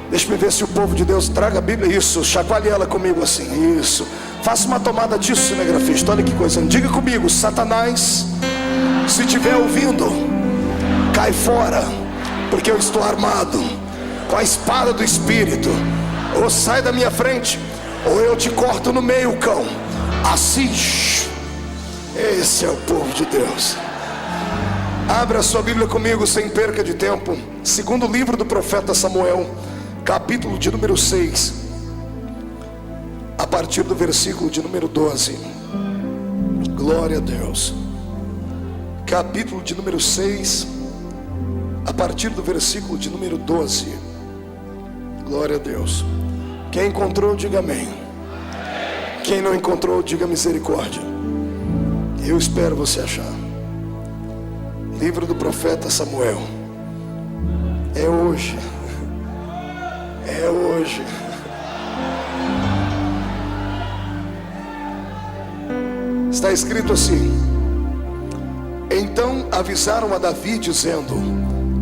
Deixa eu ver se o povo de Deus traga a Bíblia. Isso, chacoalhe ela comigo assim. Isso, faça uma tomada disso, cinegrafista. Olha que coisa, diga comigo: Satanás, se estiver ouvindo, cai fora, porque eu estou armado com a espada do Espírito. Ou sai da minha frente, ou eu te corto no meio, cão. Assim. Esse é o povo de Deus. Abra sua Bíblia comigo sem perca de tempo. Segundo livro do profeta Samuel, capítulo de número 6, a partir do versículo de número 12. Glória a Deus. Capítulo de número 6, a partir do versículo de número 12. Glória a Deus. Quem encontrou, diga amém. Quem não encontrou, diga misericórdia. Eu espero você achar. Livro do profeta Samuel. É hoje. É hoje. Está escrito assim: então avisaram a Davi dizendo: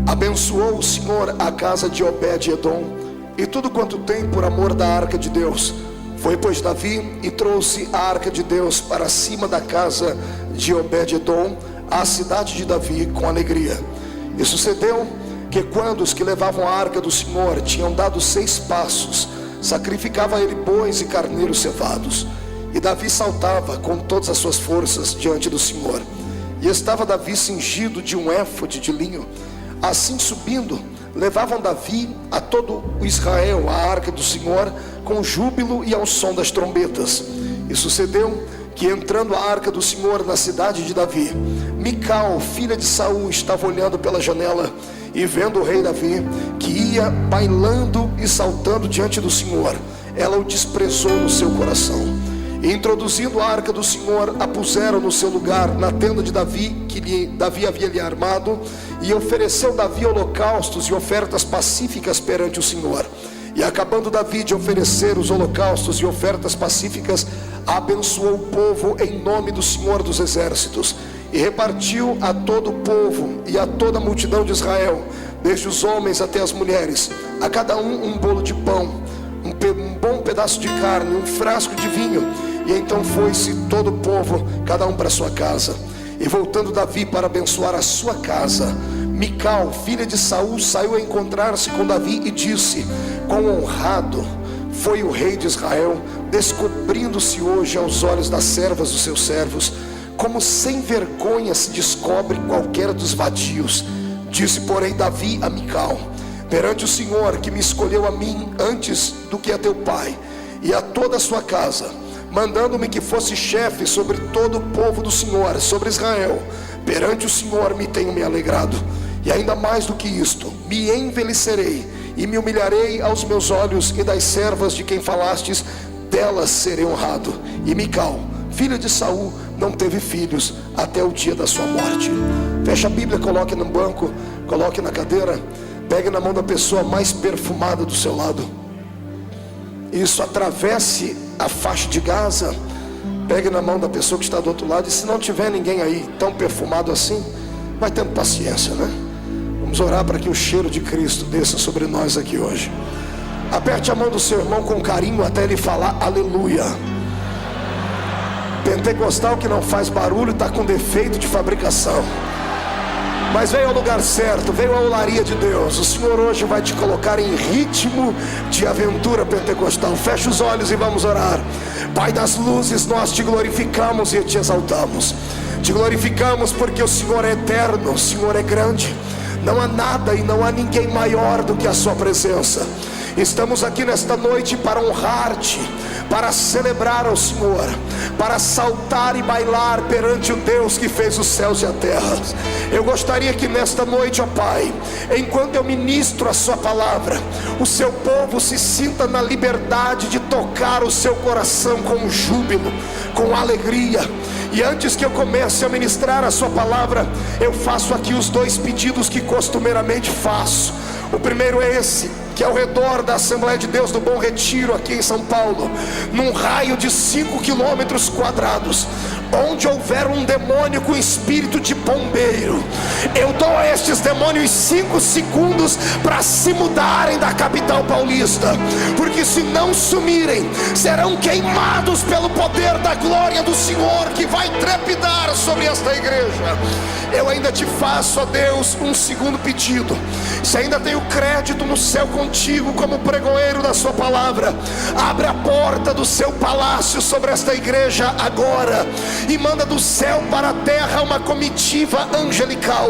abençoou o Senhor a casa de Obed-edom e tudo quanto tem por amor da arca de Deus. Foi pois Davi e trouxe a arca de Deus para cima da casa de Obed-edom, à cidade de Davi, com alegria. E sucedeu que quando os que levavam a arca do Senhor tinham dado 6 passos, sacrificava ele bois e carneiros cevados. E Davi saltava com todas as suas forças diante do Senhor. E estava Davi cingido de um éfode de linho. Assim subindo, levavam Davi a todo o Israel a arca do Senhor com júbilo e ao som das trombetas. E sucedeu que, entrando a arca do Senhor na cidade de Davi, Mical, filha de Saul, estava olhando pela janela, e vendo o rei Davi, que ia bailando e saltando diante do Senhor, ela o desprezou no seu coração. E introduzindo a arca do Senhor, a puseram no seu lugar na tenda de Davi, que Davi havia lhe armado. E ofereceu Davi holocaustos e ofertas pacíficas perante o Senhor. E acabando Davi de oferecer os holocaustos e ofertas pacíficas, abençoou o povo em nome do Senhor dos exércitos, e repartiu a todo o povo e a toda a multidão de Israel, desde os homens até as mulheres, a cada um bolo de pão, um bom pedaço de carne, um frasco de vinho. E então foi-se todo o povo, cada um para sua casa. E voltando Davi para abençoar a sua casa, Mical, filha de Saul, saiu a encontrar-se com Davi e disse: quão honrado foi o rei de Israel, descobrindo-se hoje aos olhos das servas dos seus servos, como sem vergonha se descobre qualquer dos vadios. Disse, porém, Davi a Mical: perante o Senhor, que me escolheu a mim antes do que a teu pai e a toda a sua casa, mandando-me que fosse chefe sobre todo o povo do Senhor, sobre Israel, perante o Senhor me tenho me alegrado. E ainda mais do que isto, me envelhecerei e me humilharei aos meus olhos, e das servas de quem falastes, delas serei honrado. E Mical, filha de Saul, não teve filhos até o dia da sua morte. Feche a Bíblia, coloque no banco, coloque na cadeira, pegue na mão da pessoa mais perfumada do seu lado. Isso, atravesse a faixa de Gaza, pegue na mão da pessoa que está do outro lado. E se não tiver ninguém aí tão perfumado assim, vai tendo paciência, né? Vamos orar para que o cheiro de Cristo desça sobre nós aqui hoje. Aperte a mão do seu irmão com carinho até ele falar aleluia. Pentecostal que não faz barulho está com defeito de fabricação, mas veio ao lugar certo, veio à olaria de Deus. O Senhor hoje vai te colocar em ritmo de aventura pentecostal. Feche os olhos e vamos orar. Pai das luzes, nós te glorificamos e te exaltamos. Te glorificamos porque o Senhor é eterno, o Senhor é grande. Não há nada e não há ninguém maior do que a sua presença. Estamos aqui nesta noite para honrar-te, para celebrar ao Senhor, para saltar e bailar perante o Deus que fez os céus e a terra. Eu gostaria que nesta noite, ó Pai, enquanto eu ministro a sua palavra, o seu povo se sinta na liberdade de tocar o seu coração com júbilo, com alegria. E antes que eu comece a ministrar a sua palavra, eu faço aqui os 2 pedidos que costumeiramente faço. O primeiro é esse, que ao redor da Assembleia de Deus do Bom Retiro, aqui em São Paulo, num raio de 5 quilômetros quadrados, Onde houver um demônio com espírito de bombeiro, eu dou a estes demônios 5 segundos para se mudarem da capital paulista, porque se não sumirem, serão queimados pelo poder da glória do Senhor, que vai trepidar sobre esta igreja. Eu ainda te faço, ó Deus, um segundo pedido. Se ainda tenho crédito no céu contigo como pregoeiro da sua palavra, abre a porta do seu palácio sobre esta igreja agora, e manda do céu para a terra uma comitiva angelical.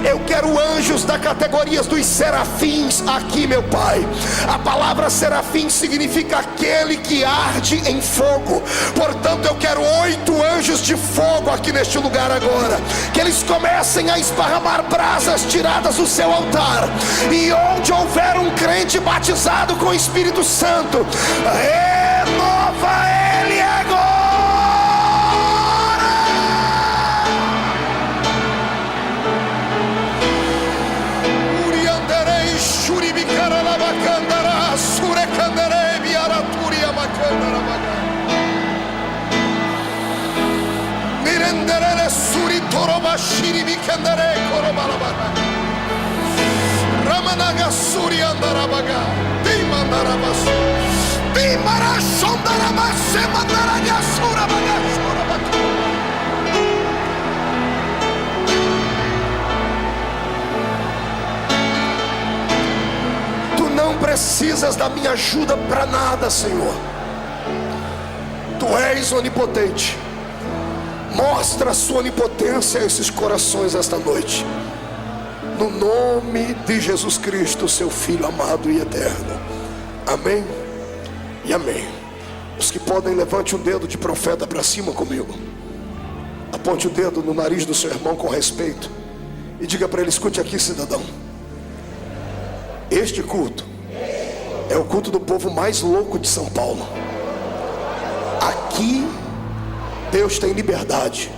Eu quero anjos da categoria dos serafins aqui, meu Pai. A palavra serafim significa aquele que arde em fogo. Portanto, eu quero 8 anjos de fogo aqui neste lugar agora, que eles comecem a esparramar brasas tiradas do seu altar, e onde houver um crente batizado com o Espírito Santo, renova ele agora. Tu não precisas da minha ajuda para nada, Senhor. Tu és onipotente. Mostra a sua onipotência a esses corações esta noite, no nome de Jesus Cristo, seu Filho amado e eterno. Amém e amém. Os que podem, levante um dedo de profeta para cima comigo. Aponte o dedo no nariz do seu irmão com respeito e diga para ele: escute aqui, cidadão. Este culto é o culto do povo mais louco de São Paulo. Aqui Deus tem liberdade.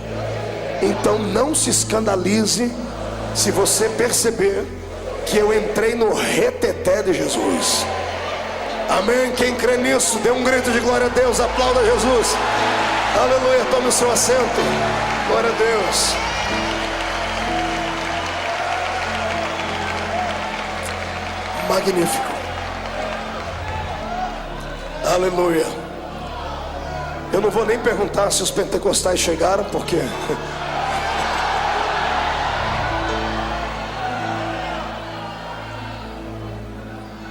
Então não se escandalize se você perceber que eu entrei no reteté de Jesus. Amém? Quem crê nisso, dê um grito de glória a Deus. Aplauda Jesus. Aleluia. Tome o seu assento. Glória a Deus. Magnífico. Aleluia. Eu não vou nem perguntar se os pentecostais chegaram, porque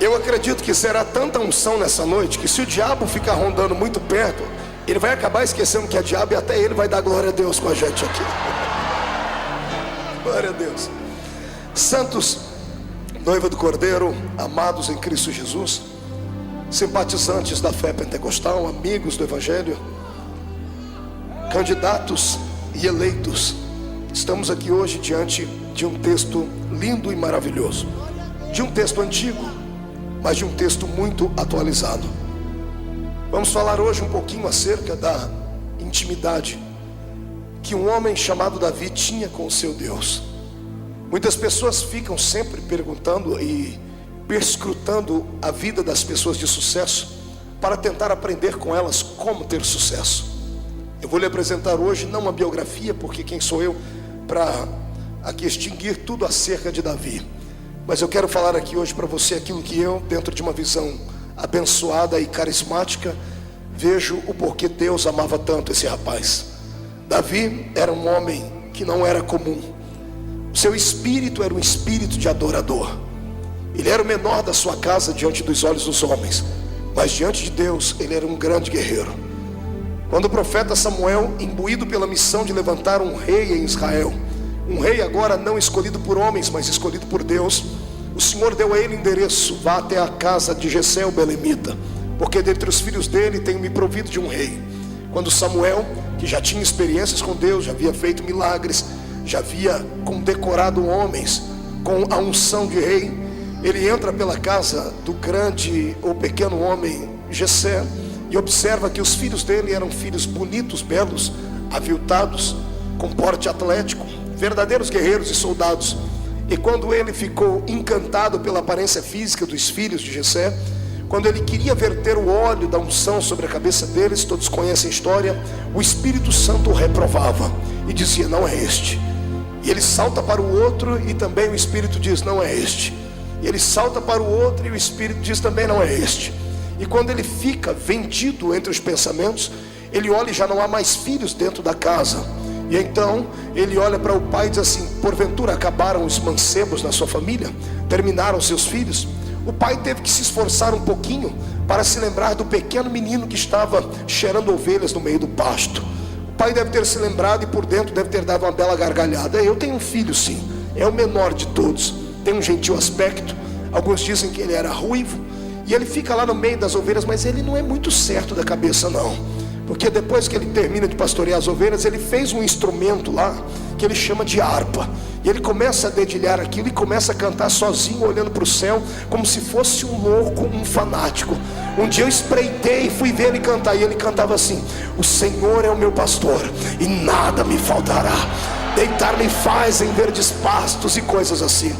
eu acredito que será tanta unção nessa noite, que se o diabo ficar rondando muito perto, ele vai acabar esquecendo que é diabo, e até ele vai dar glória a Deus com a gente aqui. Glória a Deus. Santos, noiva do Cordeiro, amados em Cristo Jesus, simpatizantes da fé pentecostal, amigos do Evangelho, candidatos e eleitos, estamos aqui hoje diante de um texto lindo e maravilhoso, de um texto antigo, mas de um texto muito atualizado. Vamos falar hoje um pouquinho acerca da intimidade que um homem chamado Davi tinha com o seu Deus. Muitas pessoas ficam sempre perguntando e perscrutando a vida das pessoas de sucesso para tentar aprender com elas como ter sucesso. Eu vou lhe apresentar hoje não uma biografia, porque quem sou eu para aqui extinguir tudo acerca de Davi, mas eu quero falar aqui hoje para você aquilo que eu, dentro de uma visão abençoada e carismática, vejo o porquê Deus amava tanto esse rapaz. Davi era um homem que não era comum. O seu espírito era um espírito de adorador. Ele era o menor da sua casa diante dos olhos dos homens, mas diante de Deus ele era um grande guerreiro. Quando o profeta Samuel, imbuído pela missão de levantar um rei em Israel, um rei agora não escolhido por homens, mas escolhido por Deus, o Senhor deu a ele endereço: vá até a casa de Jessé o belemita, porque dentre os filhos dele tenho me provido de um rei. Quando Samuel, que já tinha experiências com Deus, já havia feito milagres, já havia condecorado homens com a unção de rei, ele entra pela casa do grande ou pequeno homem Jessé e observa que os filhos dele eram filhos bonitos, belos, aviltados, com porte atlético, verdadeiros guerreiros e soldados. E quando ele ficou encantado pela aparência física dos filhos de Jessé, quando ele queria verter o óleo da unção sobre a cabeça deles, todos conhecem a história, o Espírito Santo o reprovava e dizia: não é este. E ele salta para o outro e também o Espírito diz: não é este. E ele salta para o outro e o Espírito diz também: não é este. E quando ele fica vendido entre os pensamentos, ele olha e já não há mais filhos dentro da casa. E então ele olha para o pai e diz assim: porventura acabaram os mancebos na sua família? Terminaram seus filhos? O pai teve que se esforçar um pouquinho para se lembrar do pequeno menino que estava cheirando ovelhas no meio do pasto. O pai deve ter se lembrado e por dentro deve ter dado uma bela gargalhada. Eu tenho um filho, sim, é o menor de todos, tem um gentil aspecto. Alguns dizem que ele era ruivo. E ele fica lá no meio das ovelhas, mas ele não é muito certo da cabeça não, porque depois que ele termina de pastorear as ovelhas, ele fez um instrumento lá que ele chama de harpa. E ele começa a dedilhar aquilo e começa a cantar sozinho, olhando para o céu, como se fosse um louco, um fanático. Um dia eu espreitei e fui ver ele cantar, e ele cantava assim: o Senhor é o meu pastor e nada me faltará, deitar-me faz em verdes pastos e coisas assim.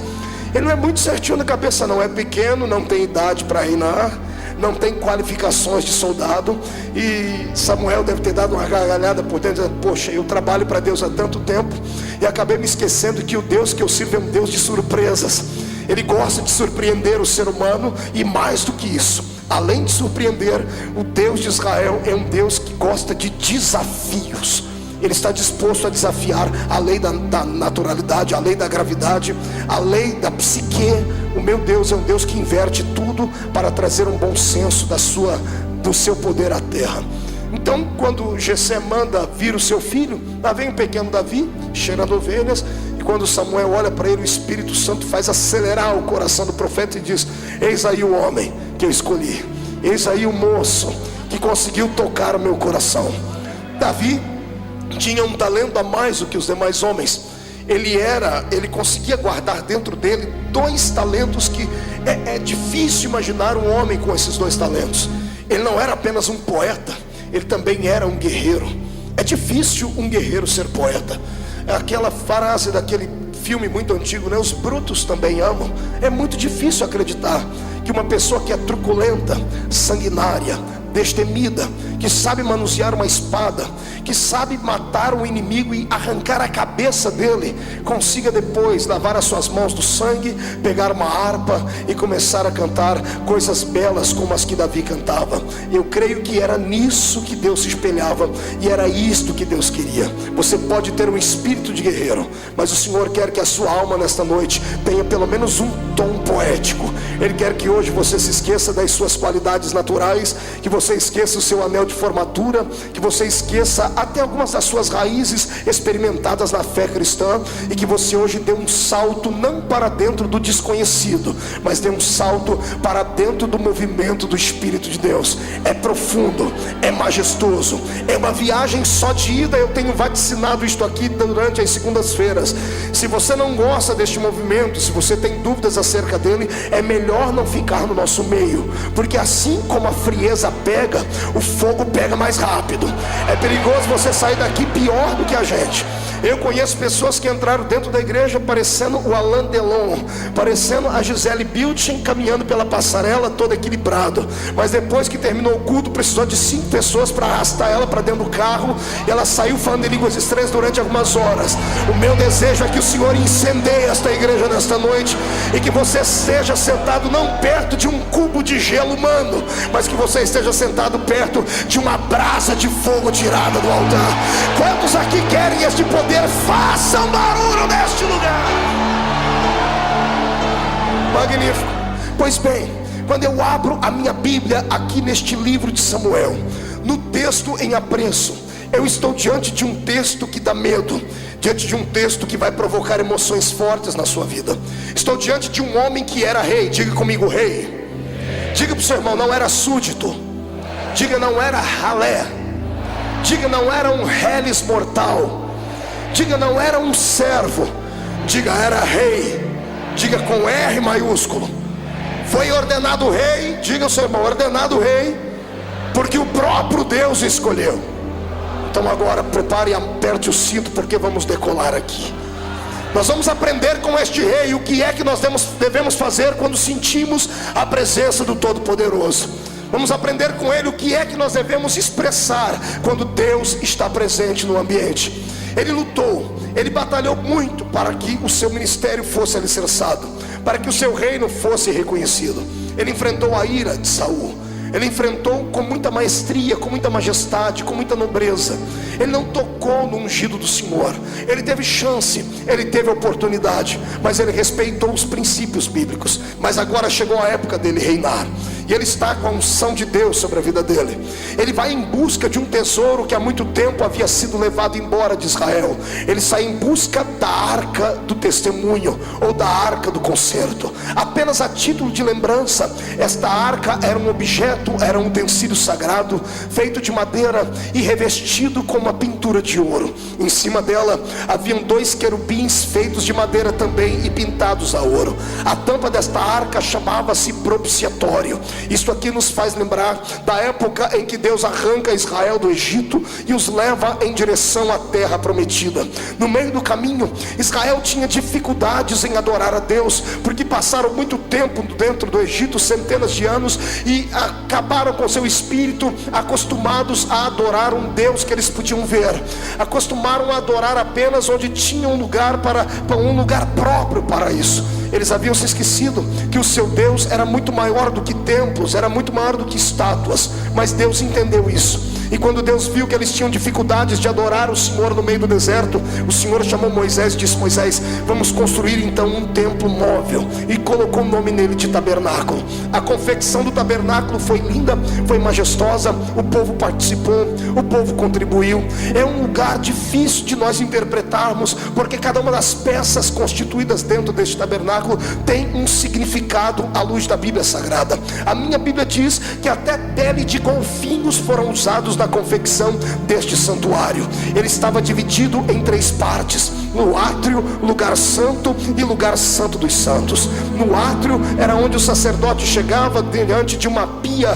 Ele não é muito certinho na cabeça não, é pequeno, não tem idade para reinar, não tem qualificações de soldado. E Samuel deve ter dado uma gargalhada por dentro, dizendo: poxa, eu trabalho para Deus há tanto tempo e acabei me esquecendo que o Deus que eu sirvo é um Deus de surpresas. Ele gosta de surpreender o ser humano, e mais do que isso, além de surpreender, o Deus de Israel é um Deus que gosta de desafios. Ele está disposto a desafiar a lei da naturalidade, a lei da gravidade, a lei da psique. O meu Deus é um Deus que inverte tudo para trazer um bom senso do seu poder à terra. Então, quando Jessé manda vir o seu filho, lá vem o pequeno Davi, cheirando ovelhas. E quando Samuel olha para ele, o Espírito Santo faz acelerar o coração do profeta e diz: eis aí o homem que eu escolhi, eis aí o moço que conseguiu tocar o meu coração. Davi tinha um talento a mais do que os demais homens. Ele conseguia guardar dentro dele 2 talentos que é difícil imaginar um homem com esses 2 talentos. Ele não era apenas um poeta, ele também era um guerreiro. É difícil um guerreiro ser poeta. É aquela frase daquele filme muito antigo, né? Os brutos também amam. É muito difícil acreditar que uma pessoa que é truculenta, sanguinária, destemida, que sabe manusear uma espada, que sabe matar o inimigo e arrancar a cabeça dele, consiga depois lavar as suas mãos do sangue, pegar uma harpa e começar a cantar coisas belas como as que Davi cantava. Eu creio que era nisso que Deus se espelhava, e era isto que Deus queria. Você pode ter um espírito de guerreiro, mas o Senhor quer que a sua alma nesta noite tenha pelo menos um tom poético. Ele quer que hoje você se esqueça das suas qualidades naturais, que você esqueça o seu anel de formatura, que você esqueça até algumas das suas raízes experimentadas na fé cristã, e que você hoje dê um salto não para dentro do desconhecido, mas dê um salto para dentro do movimento do Espírito de Deus. É profundo, é majestoso, é uma viagem só de ida. Eu tenho vaticinado isto aqui durante as segundas-feiras. Se você não gosta deste movimento, se você tem dúvidas acerca dele, é melhor não ficar no nosso meio, porque assim como a frieza pega, o fogo pega mais rápido. É perigoso você sair daqui pior do que a gente. Eu conheço pessoas que entraram dentro da igreja parecendo o Alain Delon, parecendo a Gisele Bündchen, caminhando pela passarela todo equilibrado, mas depois que terminou o culto precisou de 5 pessoas para arrastar ela para dentro do carro, e ela saiu falando em línguas estranhas durante algumas horas. O meu desejo é que o Senhor incendeie esta igreja nesta noite, e que você esteja sentado não perto de um cubo de gelo humano, mas que você esteja sentado perto de uma brasa de fogo tirada do altar. Quantos aqui querem este poder? Façam barulho neste lugar. Magnífico. Pois bem, quando eu abro a minha Bíblia aqui neste livro de Samuel, no texto em apreço, eu estou diante de um texto que dá medo, diante de um texto que vai provocar emoções fortes na sua vida. Estou diante de um homem que era rei. Diga comigo, rei. Diga para o seu irmão, não era súdito. Diga, não era ralé. Diga, não era um reles mortal. Diga, não era um servo. Diga, era rei. Diga com R maiúsculo. Foi ordenado rei. Diga ao seu irmão, ordenado rei, porque o próprio Deus escolheu. Então agora prepare e aperte o cinto, porque vamos decolar aqui. Nós vamos aprender com este rei o que é que nós devemos fazer quando sentimos a presença do Todo-Poderoso. Vamos aprender com ele o que é que nós devemos expressar quando Deus está presente no ambiente. Ele lutou, ele batalhou muito para que o seu ministério fosse alicerçado, para que o seu reino fosse reconhecido. Ele enfrentou a ira de Saul. Ele enfrentou com muita maestria, com muita majestade, com muita nobreza. Ele não tocou no ungido do Senhor. Ele teve chance, ele teve oportunidade, mas ele respeitou os princípios bíblicos. Mas agora chegou a época dele reinar, e ele está com a unção de Deus sobre a vida dele. Ele vai em busca de um tesouro que há muito tempo havia sido levado embora de Israel. Ele sai em busca da arca do testemunho, ou da arca do concerto. Apenas a título de lembrança, esta arca era um objeto, era um utensílio sagrado, feito de madeira e revestido com uma pintura de ouro. Em cima dela haviam 2 querubins feitos de madeira também e pintados a ouro. A tampa desta arca chamava-se propiciatório. Isso aqui nos faz lembrar da época em que Deus arranca Israel do Egito e os leva em direção à terra prometida. No meio do caminho, Israel tinha dificuldades em adorar a Deus, porque passaram muito tempo dentro do Egito, centenas de anos, e acabaram com seu espírito acostumados a adorar um Deus que eles podiam ver. Acostumaram a adorar apenas onde tinha um lugar próprio para isso. Eles haviam se esquecido que o seu Deus era muito maior do que templos, era muito maior do que estátuas. Mas Deus entendeu isso. E quando Deus viu que eles tinham dificuldades de adorar o Senhor no meio do deserto, o Senhor chamou Moisés e disse: Moisés, vamos construir então um templo móvel. E colocou o nome nele de tabernáculo. A confecção do tabernáculo foi linda, foi majestosa. O povo participou, o povo contribuiu. É um lugar difícil de nós interpretarmos, porque cada uma das peças constituídas dentro deste tabernáculo tem um significado à luz da Bíblia Sagrada. A minha Bíblia diz que até pele de golfinhos foram usados na confecção deste santuário. Ele estava dividido em 3 partes: no átrio, lugar santo e lugar santo dos santos. No átrio era onde o sacerdote chegava diante de uma pia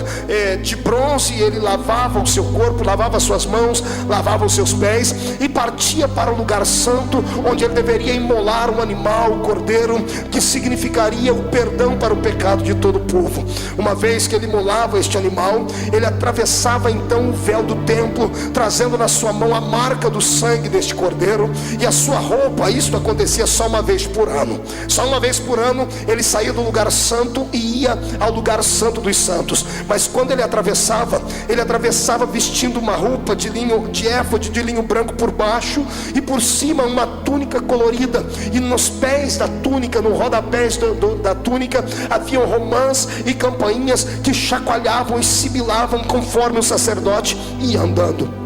de bronze, e ele lavava o seu corpo, lavava suas mãos, lavava os seus pés, e partia para o lugar santo, onde ele deveria imolar um animal, o cordeiro, que significaria o perdão para o pecado de todo o povo. Uma vez que ele imolava este animal, ele atravessava então o véu do templo, trazendo na sua mão a marca do sangue deste cordeiro, e a sua roupa. Isso acontecia só uma vez por ano. Só uma vez por ano ele saía do lugar santo e ia ao lugar santo dos santos. Mas quando ele atravessava vestindo uma roupa de linho, de éfode de linho branco por baixo, e por cima uma túnica colorida. E nos pés da túnica, no rodapés da túnica, haviam romãs e campainhas que chacoalhavam e sibilavam conforme o sacerdote ia andando.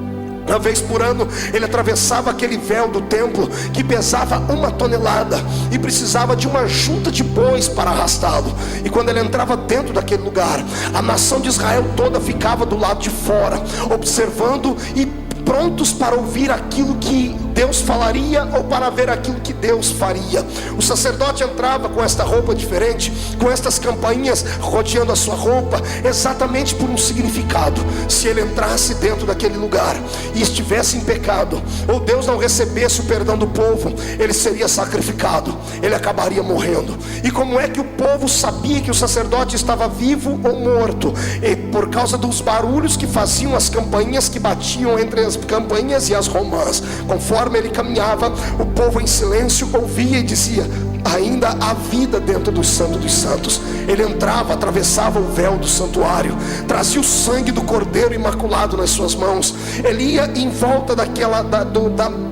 Uma vez por ano ele atravessava aquele véu do templo, que pesava 1 tonelada, e precisava de uma junta de bois para arrastá-lo. E quando ele entrava dentro daquele lugar, a nação de Israel toda ficava do lado de fora, observando e prontos para ouvir aquilo que Deus falaria, ou para ver aquilo que Deus faria. O sacerdote entrava com esta roupa diferente, com estas campainhas rodeando a sua roupa, exatamente por um significado. Se ele entrasse dentro daquele lugar e estivesse em pecado, ou Deus não recebesse o perdão do povo, ele seria sacrificado, ele acabaria morrendo. E como é que o povo sabia que o sacerdote estava vivo ou morto? E por causa dos barulhos que faziam as campainhas, que batiam entre as campainhas e as romãs. Conforme ele caminhava, o povo em silêncio ouvia e dizia: ainda há vida dentro do Santo dos Santos. Ele entrava, atravessava o véu do santuário, trazia o sangue do cordeiro imaculado nas suas mãos. Ele ia em volta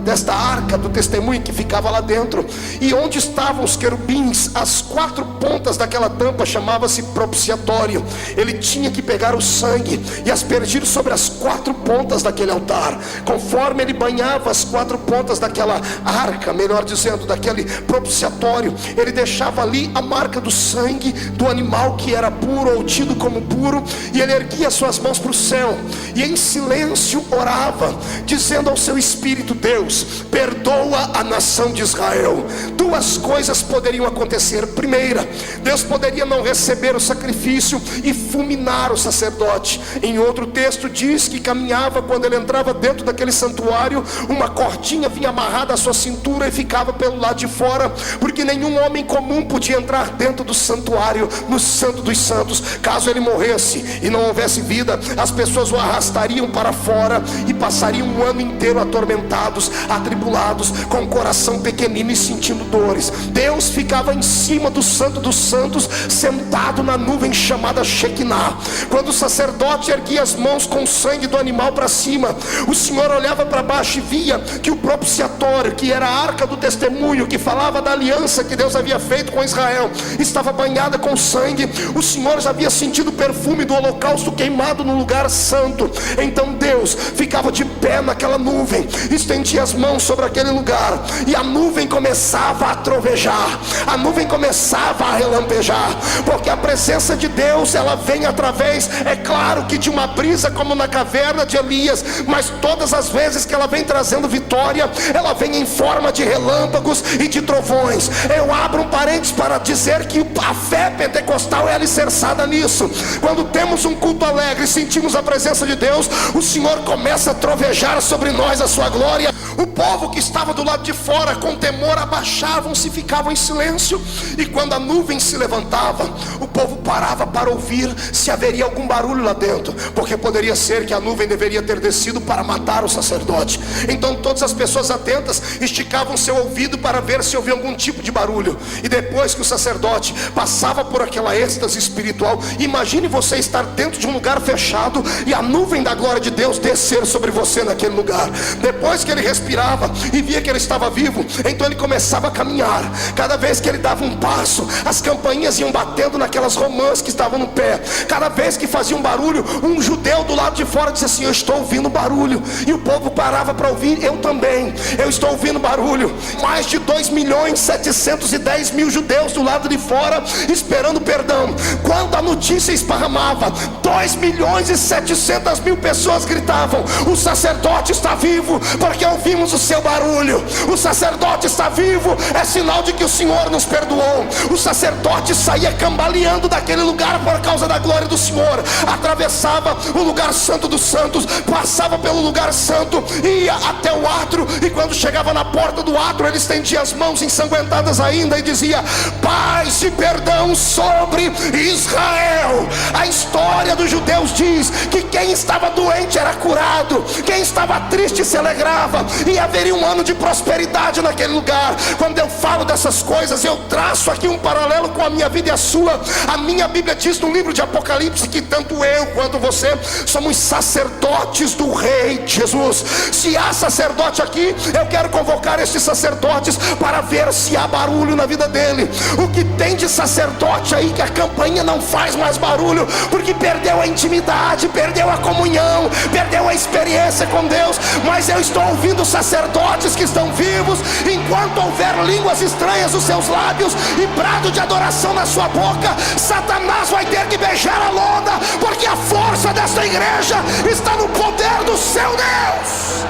desta arca do testemunho que ficava lá dentro. E onde estavam os querubins, as 4 pontas daquela tampa chamava-se propiciatório. Ele tinha que pegar o sangue e aspergir sobre as 4 pontas daquele altar. Conforme ele banhava as 4 pontas daquela arca, melhor dizendo, daquele propiciatório, santuário, ele deixava ali a marca do sangue do animal que era puro ou tido como puro, e ele erguia suas mãos para o céu e em silêncio orava, dizendo ao seu espírito: Deus, perdoa a nação de Israel. Duas coisas poderiam acontecer. Primeira, Deus poderia não receber o sacrifício e fulminar o sacerdote. Em outro texto diz que caminhava, quando ele entrava dentro daquele santuário, uma cordinha vinha amarrada à sua cintura e ficava pelo lado de fora, porque nenhum homem comum podia entrar dentro do santuário, no Santo dos Santos. Caso ele morresse e não houvesse vida, as pessoas o arrastariam para fora e passariam um ano inteiro atormentados, atribulados, com o coração pequenino e sentindo dores. Deus ficava em cima do Santo dos Santos, sentado na nuvem chamada Shekinah. Quando o sacerdote erguia as mãos com o sangue do animal para cima, o Senhor olhava para baixo e via que o propiciatório, que era a arca do testemunho, que falava da aliança que Deus havia feito com Israel, estava banhada com sangue. O Senhor já havia sentido o perfume do holocausto queimado no lugar santo. Então Deus ficava de pé naquela nuvem, estendia as mãos sobre aquele lugar, e a nuvem começava a trovejar, a nuvem começava a relampejar, porque a presença de Deus, ela vem através, é claro que de uma brisa, como na caverna de Elias, mas todas as vezes que ela vem trazendo vitória, ela vem em forma de relâmpagos e de trovões. Eu abro um parênteses para dizer que a fé pentecostal é alicerçada nisso. Quando temos um culto alegre e sentimos a presença de Deus, o Senhor começa a trovejar sobre nós a sua glória. O povo que estava do lado de fora, com temor, abaixavam-se e ficavam em silêncio. E quando a nuvem se levantava, o povo parava para ouvir se haveria algum barulho lá dentro, porque poderia ser que a nuvem deveria ter descido para matar o sacerdote. Então todas as pessoas atentas esticavam seu ouvido para ver se havia algum tipo de barulho. E depois que o sacerdote passava por aquela êxtase espiritual, imagine você estar dentro de um lugar fechado e a nuvem da glória de Deus descer sobre você naquele lugar. Depois que ele respirava e via que ele estava vivo, então ele começava a caminhar. Cada vez que ele dava um passo, as campainhas iam batendo naquelas romãs que estavam no pé. Cada vez que fazia um barulho, um judeu do lado de fora disse assim: eu estou ouvindo barulho. E o povo parava para ouvir. Eu também, eu estou ouvindo barulho. Mais de 2.710.000 judeus do lado de fora esperando perdão. Quando a notícia esparramava, 2.700.000 pessoas gritavam: o sacerdote está vivo, porque ouvimos o seu barulho. O sacerdote está vivo, é sinal de que o Senhor nos perdoou. O sacerdote saía cambaleando daquele lugar por causa da glória do Senhor, atravessava o lugar santo dos santos, passava pelo lugar santo, ia até o átrio, e quando chegava na porta do átrio, ele estendia as mãos ensanguentadas ainda e dizia: paz e perdão sobre Israel. A história dos judeus diz que quem estava doente era curado, quem estava triste se alegrava, e haveria um ano de prosperidade naquele lugar. Quando eu falo dessas coisas, eu traço aqui um paralelo com a minha vida e a sua. A minha Bíblia diz no livro de Apocalipse que tanto eu quanto você somos sacerdotes do Rei Jesus. Se há sacerdote aqui, eu quero convocar estes sacerdotes para ver se há barulho na vida dele. O que tem de sacerdote aí que a campainha não faz mais barulho, porque perdeu a intimidade, perdeu a comunhão, perdeu a experiência com Deus. Mas eu estou ouvindo sacerdotes que estão vivos. Enquanto houver línguas estranhas nos seus lábios e brado de adoração na sua boca, Satanás vai ter que beijar a lona, porque a força desta igreja está no poder do seu Deus.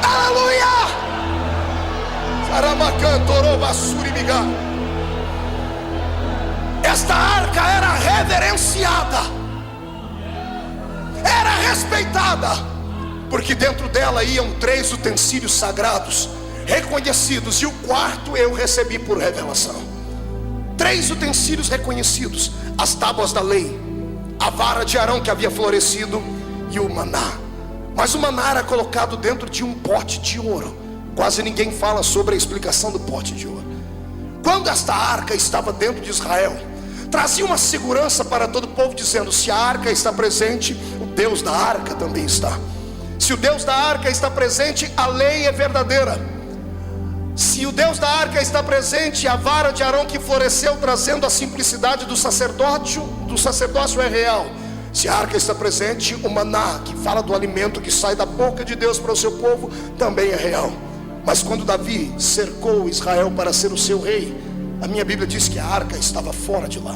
Aleluia. Esta arca era reverenciada, era respeitada, porque dentro dela iam 3 utensílios sagrados reconhecidos, e o quarto eu recebi por revelação. 3 utensílios reconhecidos: as tábuas da lei, a vara de Arão que havia florescido e o maná. Mas o maná era colocado dentro de um pote de ouro. Quase ninguém fala sobre a explicação do pote de ouro. Quando esta arca estava dentro de Israel, trazia uma segurança para todo o povo, dizendo: se a arca está presente, o Deus da arca também está. Se o Deus da arca está presente, a lei é verdadeira. Se o Deus da arca está presente, a vara de Arão que floresceu trazendo a simplicidade do sacerdócio é real. Se a arca está presente, o maná, que fala do alimento que sai da boca de Deus para o seu povo, também é real. Mas quando Davi cercou Israel para ser o seu rei, a minha Bíblia diz que a arca estava fora de lá.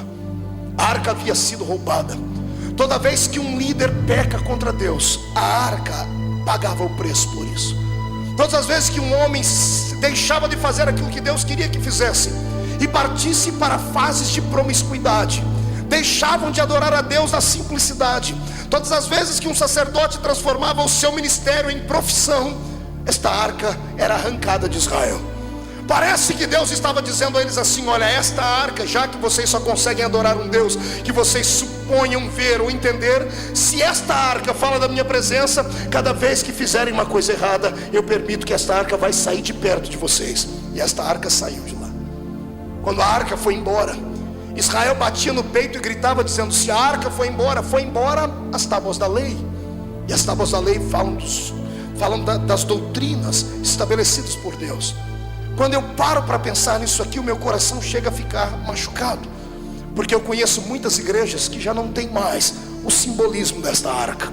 A arca havia sido roubada. Toda vez que um líder peca contra Deus, a arca pagava o preço por isso. Todas as vezes que um homem deixava de fazer aquilo que Deus queria que fizesse e partisse para fases de promiscuidade, deixavam de adorar a Deus na simplicidade. Todas as vezes que um sacerdote transformava o seu ministério em profissão, esta arca era arrancada de Israel. Parece que Deus estava dizendo a eles assim: olha, esta arca, já que vocês só conseguem adorar um Deus que vocês suponham ver ou entender, se esta arca fala da minha presença, cada vez que fizerem uma coisa errada, eu permito que esta arca vai sair de perto de vocês. E esta arca saiu de lá. Quando a arca foi embora, Israel batia no peito e gritava dizendo: se a arca foi embora as tábuas da lei. E as tábuas da lei falam das doutrinas estabelecidas por Deus. Quando eu paro para pensar nisso aqui, o meu coração chega a ficar machucado, porque eu conheço muitas igrejas que já não tem mais o simbolismo desta arca.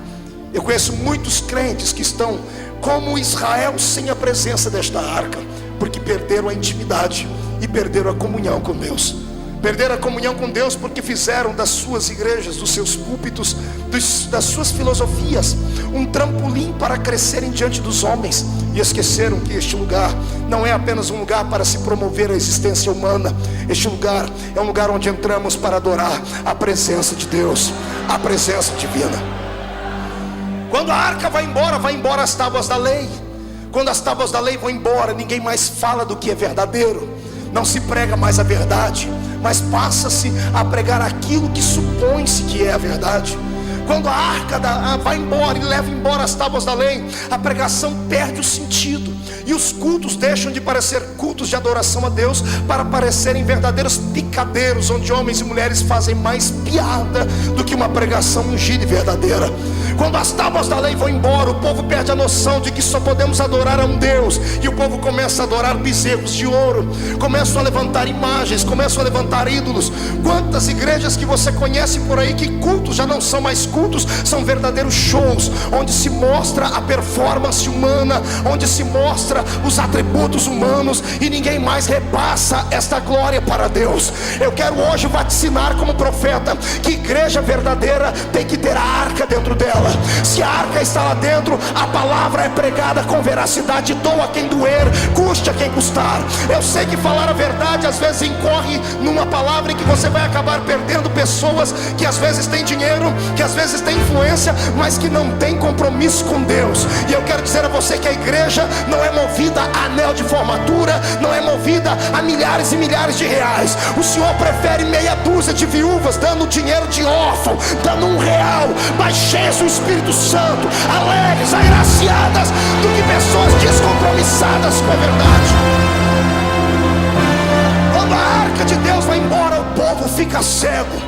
Eu conheço muitos crentes que estão como Israel sem a presença desta arca, porque perderam a intimidade e perderam a comunhão com Deus. Perderam a comunhão com Deus porque fizeram das suas igrejas, dos seus púlpitos, das suas filosofias, um trampolim para crescerem diante dos homens. E esqueceram que este lugar não é apenas um lugar para se promover a existência humana. Este lugar é um lugar onde entramos para adorar a presença de Deus, a presença divina. Quando a arca vai embora as tábuas da lei. Quando as tábuas da lei vão embora, ninguém mais fala do que é verdadeiro. Não se prega mais a verdade, mas passa-se a pregar aquilo que supõe-se que é a verdade. Quando a arca vai embora e leva embora as tábuas da lei, a pregação perde o sentido, e os cultos deixam de parecer cultos de adoração a Deus para parecerem verdadeiros picadeiros, onde homens e mulheres fazem mais piada do que uma pregação ungida e verdadeira. Quando as tábuas da lei vão embora, o povo perde a noção de que só podemos adorar a um Deus, e o povo começa a adorar bezerros de ouro, começam a levantar imagens, começam a levantar ídolos. Quantas igrejas que você conhece por aí que cultos já não são mais cultos, são verdadeiros shows, onde se mostra a performance humana, onde se mostra os atributos humanos, e ninguém mais repassa esta glória para Deus. Eu quero hoje vaticinar como profeta que igreja verdadeira tem que ter a arca dentro dela. Se a arca está lá dentro, a palavra é pregada com veracidade, doa quem doer, custe a quem custar. Eu sei que falar a verdade às vezes incorre numa palavra em que você vai acabar perdendo pessoas que às vezes têm dinheiro, que às vezes têm influência, mas que não têm compromisso com Deus. E eu quero dizer a você que a igreja não é movida a anel de formatura, não é movida a milhares e milhares de reais. O Senhor prefere meia dúzia de viúvas dando dinheiro de órfão, dando R$1, mas cheias do Espírito Santo, alegres, agraciadas, do que pessoas descompromissadas com a verdade. Quando a arca de Deus vai embora, o povo fica cego,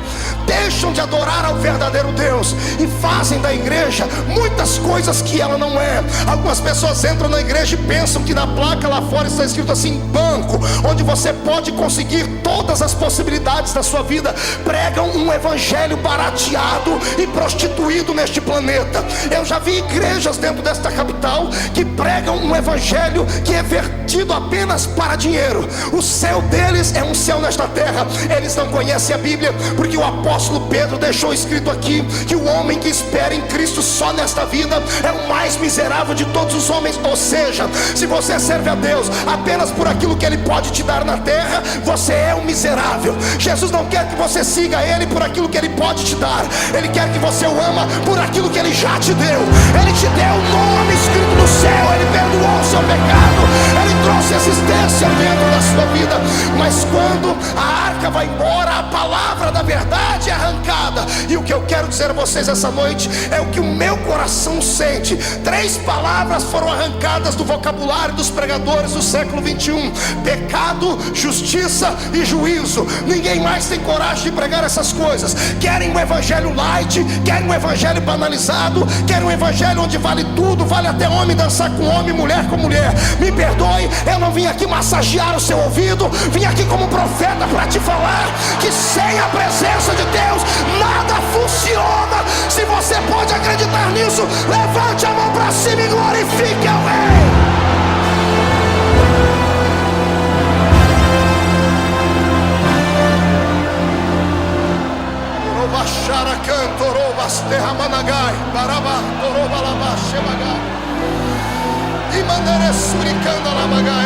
deixam de adorar ao verdadeiro Deus e fazem da igreja muitas coisas que ela não é. Algumas pessoas entram na igreja e pensam que na placa lá fora está escrito assim: banco, onde você pode conseguir todas as possibilidades da sua vida. Pregam um evangelho barateado e prostituído neste planeta. Eu já vi igrejas dentro desta capital que pregam um evangelho que é vertido apenas para dinheiro. O céu deles é um céu nesta terra. Eles não conhecem a Bíblia, porque o apóstolo Pedro deixou escrito aqui que o homem que espera em Cristo só nesta vida é o mais miserável de todos os homens. Ou seja, se você serve a Deus apenas por aquilo que Ele pode te dar na terra, você é um miserável. Jesus não quer que você siga Ele por aquilo que Ele pode te dar, Ele quer que você o ama por aquilo que Ele já te deu. Ele te deu um nome escrito no céu, Ele perdoou o seu pecado, Ele trouxe existência dentro da sua vida. Mas quando a arca vai embora, a palavra da verdade é arrancada. E o que eu quero dizer a vocês essa noite é o que o meu coração sente. 3 palavras foram arrancadas do vocabulário dos pregadores do século 21: pecado, justiça e juízo. Ninguém mais tem coragem de pregar essas coisas. Querem um evangelho light, querem um evangelho banalizado, querem um evangelho onde vale tudo, vale até homem dançar com homem, mulher com mulher. Me perdoe, eu não vim aqui massagear o seu ouvido, vim aqui como profeta para te falar que sem a presença de Deus nada funciona. Se você pode acreditar nisso, levante a mão para cima e glorifique ao Rei.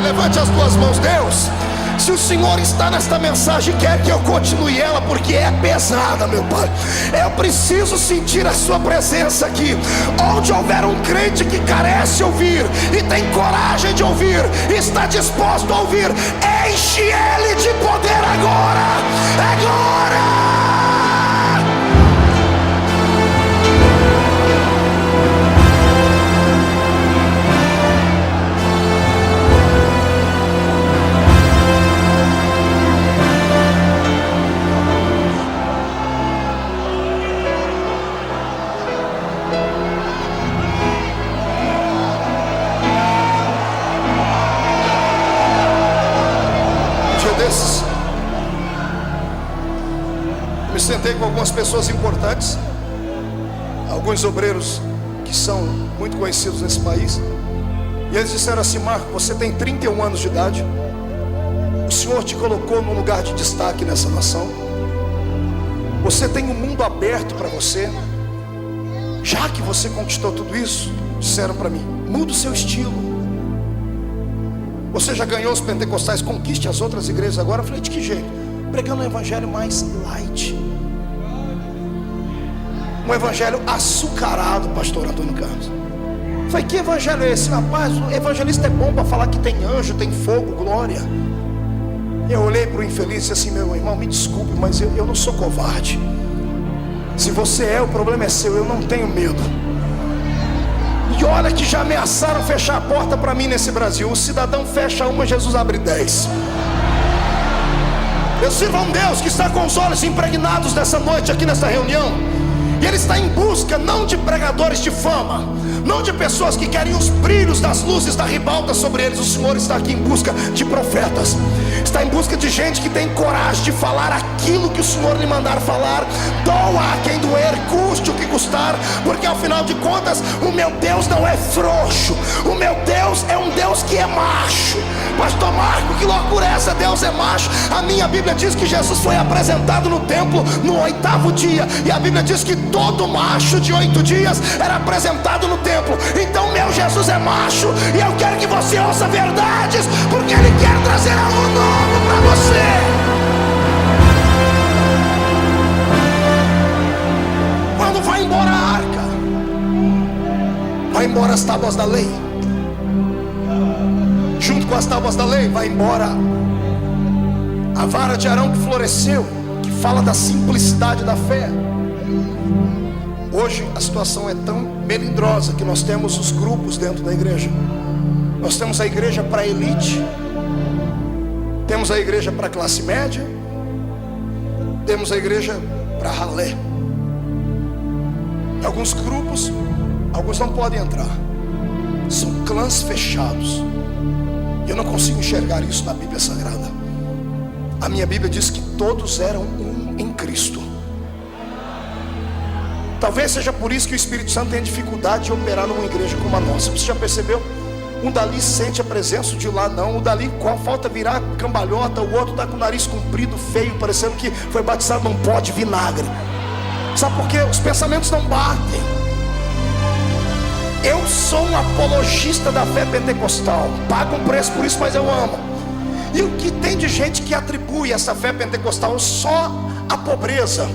Levante as tuas mãos, Deus. Se o Senhor está nesta mensagem, quer que eu continue ela, porque é pesada, meu Pai. Eu preciso sentir a sua presença aqui. Onde houver um crente que carece ouvir e tem coragem de ouvir, está disposto a ouvir, enche ele de poder agora. Agora! Eu me sentei com algumas pessoas importantes, alguns obreiros que são muito conhecidos nesse país, e eles disseram assim: Marco, você tem 31 anos de idade, o Senhor te colocou num lugar de destaque nessa nação, você tem um mundo aberto para você. Já que você conquistou tudo isso, disseram para mim, muda o seu estilo. Você já ganhou os pentecostais, conquiste as outras igrejas agora. Eu falei, de que jeito? Pregando um evangelho mais light, um evangelho açucarado, pastor Antônio Carlos. Eu falei, que evangelho é esse? Rapaz, o evangelista é bom para falar que tem anjo, tem fogo, glória. Eu olhei para o infeliz e disse assim, meu irmão, me desculpe, mas eu não sou covarde. Se você é, o problema é seu, eu não tenho medo. E olha que já ameaçaram fechar a porta para mim nesse Brasil. O cidadão fecha uma, Jesus abre 10. Eu sirvo a um Deus que está com os olhos impregnados nessa noite aqui nessa reunião. E Ele está em busca não de pregadores de fama, não de pessoas que querem os brilhos das luzes da ribalta sobre eles. O Senhor está aqui em busca de profetas, está em busca de gente que tem coragem de falar aquilo que o Senhor lhe mandar falar. Doa a quem doer, custe o que custar, porque ao final de contas o meu Deus não é frouxo. O meu Deus é um Deus que é macho. Pastor Marco, que loucura é essa? Deus é macho. A minha Bíblia diz que Jesus foi apresentado no templo no 8º dia, e a Bíblia diz que todo macho de 8 dias era apresentado no templo. Então meu Jesus é macho, e eu quero que você ouça verdades, porque Ele quer trazer algo novo para você. Quando vai embora a arca, vai embora as tábuas da lei. Junto com as tábuas da lei, vai embora a vara de Arão que floresceu, que fala da simplicidade da fé. Hoje a situação é tão melindrosa que nós temos os grupos dentro da igreja. Nós temos a igreja para elite, temos a igreja para classe média, temos a igreja para ralé. Alguns grupos, alguns não podem entrar, são clãs fechados. E eu não consigo enxergar isso na Bíblia Sagrada. A minha Bíblia diz que todos eram um em Cristo. Talvez seja por isso que o Espírito Santo tem dificuldade de operar numa igreja como a nossa. Você já percebeu? Um dali sente a presença, de lá não. O dali falta virar cambalhota, o outro está com o nariz comprido, feio, parecendo que foi batizado num pó de vinagre. Sabe por quê? Os pensamentos não batem. Eu sou um apologista da fé pentecostal, pago um preço por isso, mas eu amo. E o que tem de gente que atribui essa fé pentecostal só à pobreza?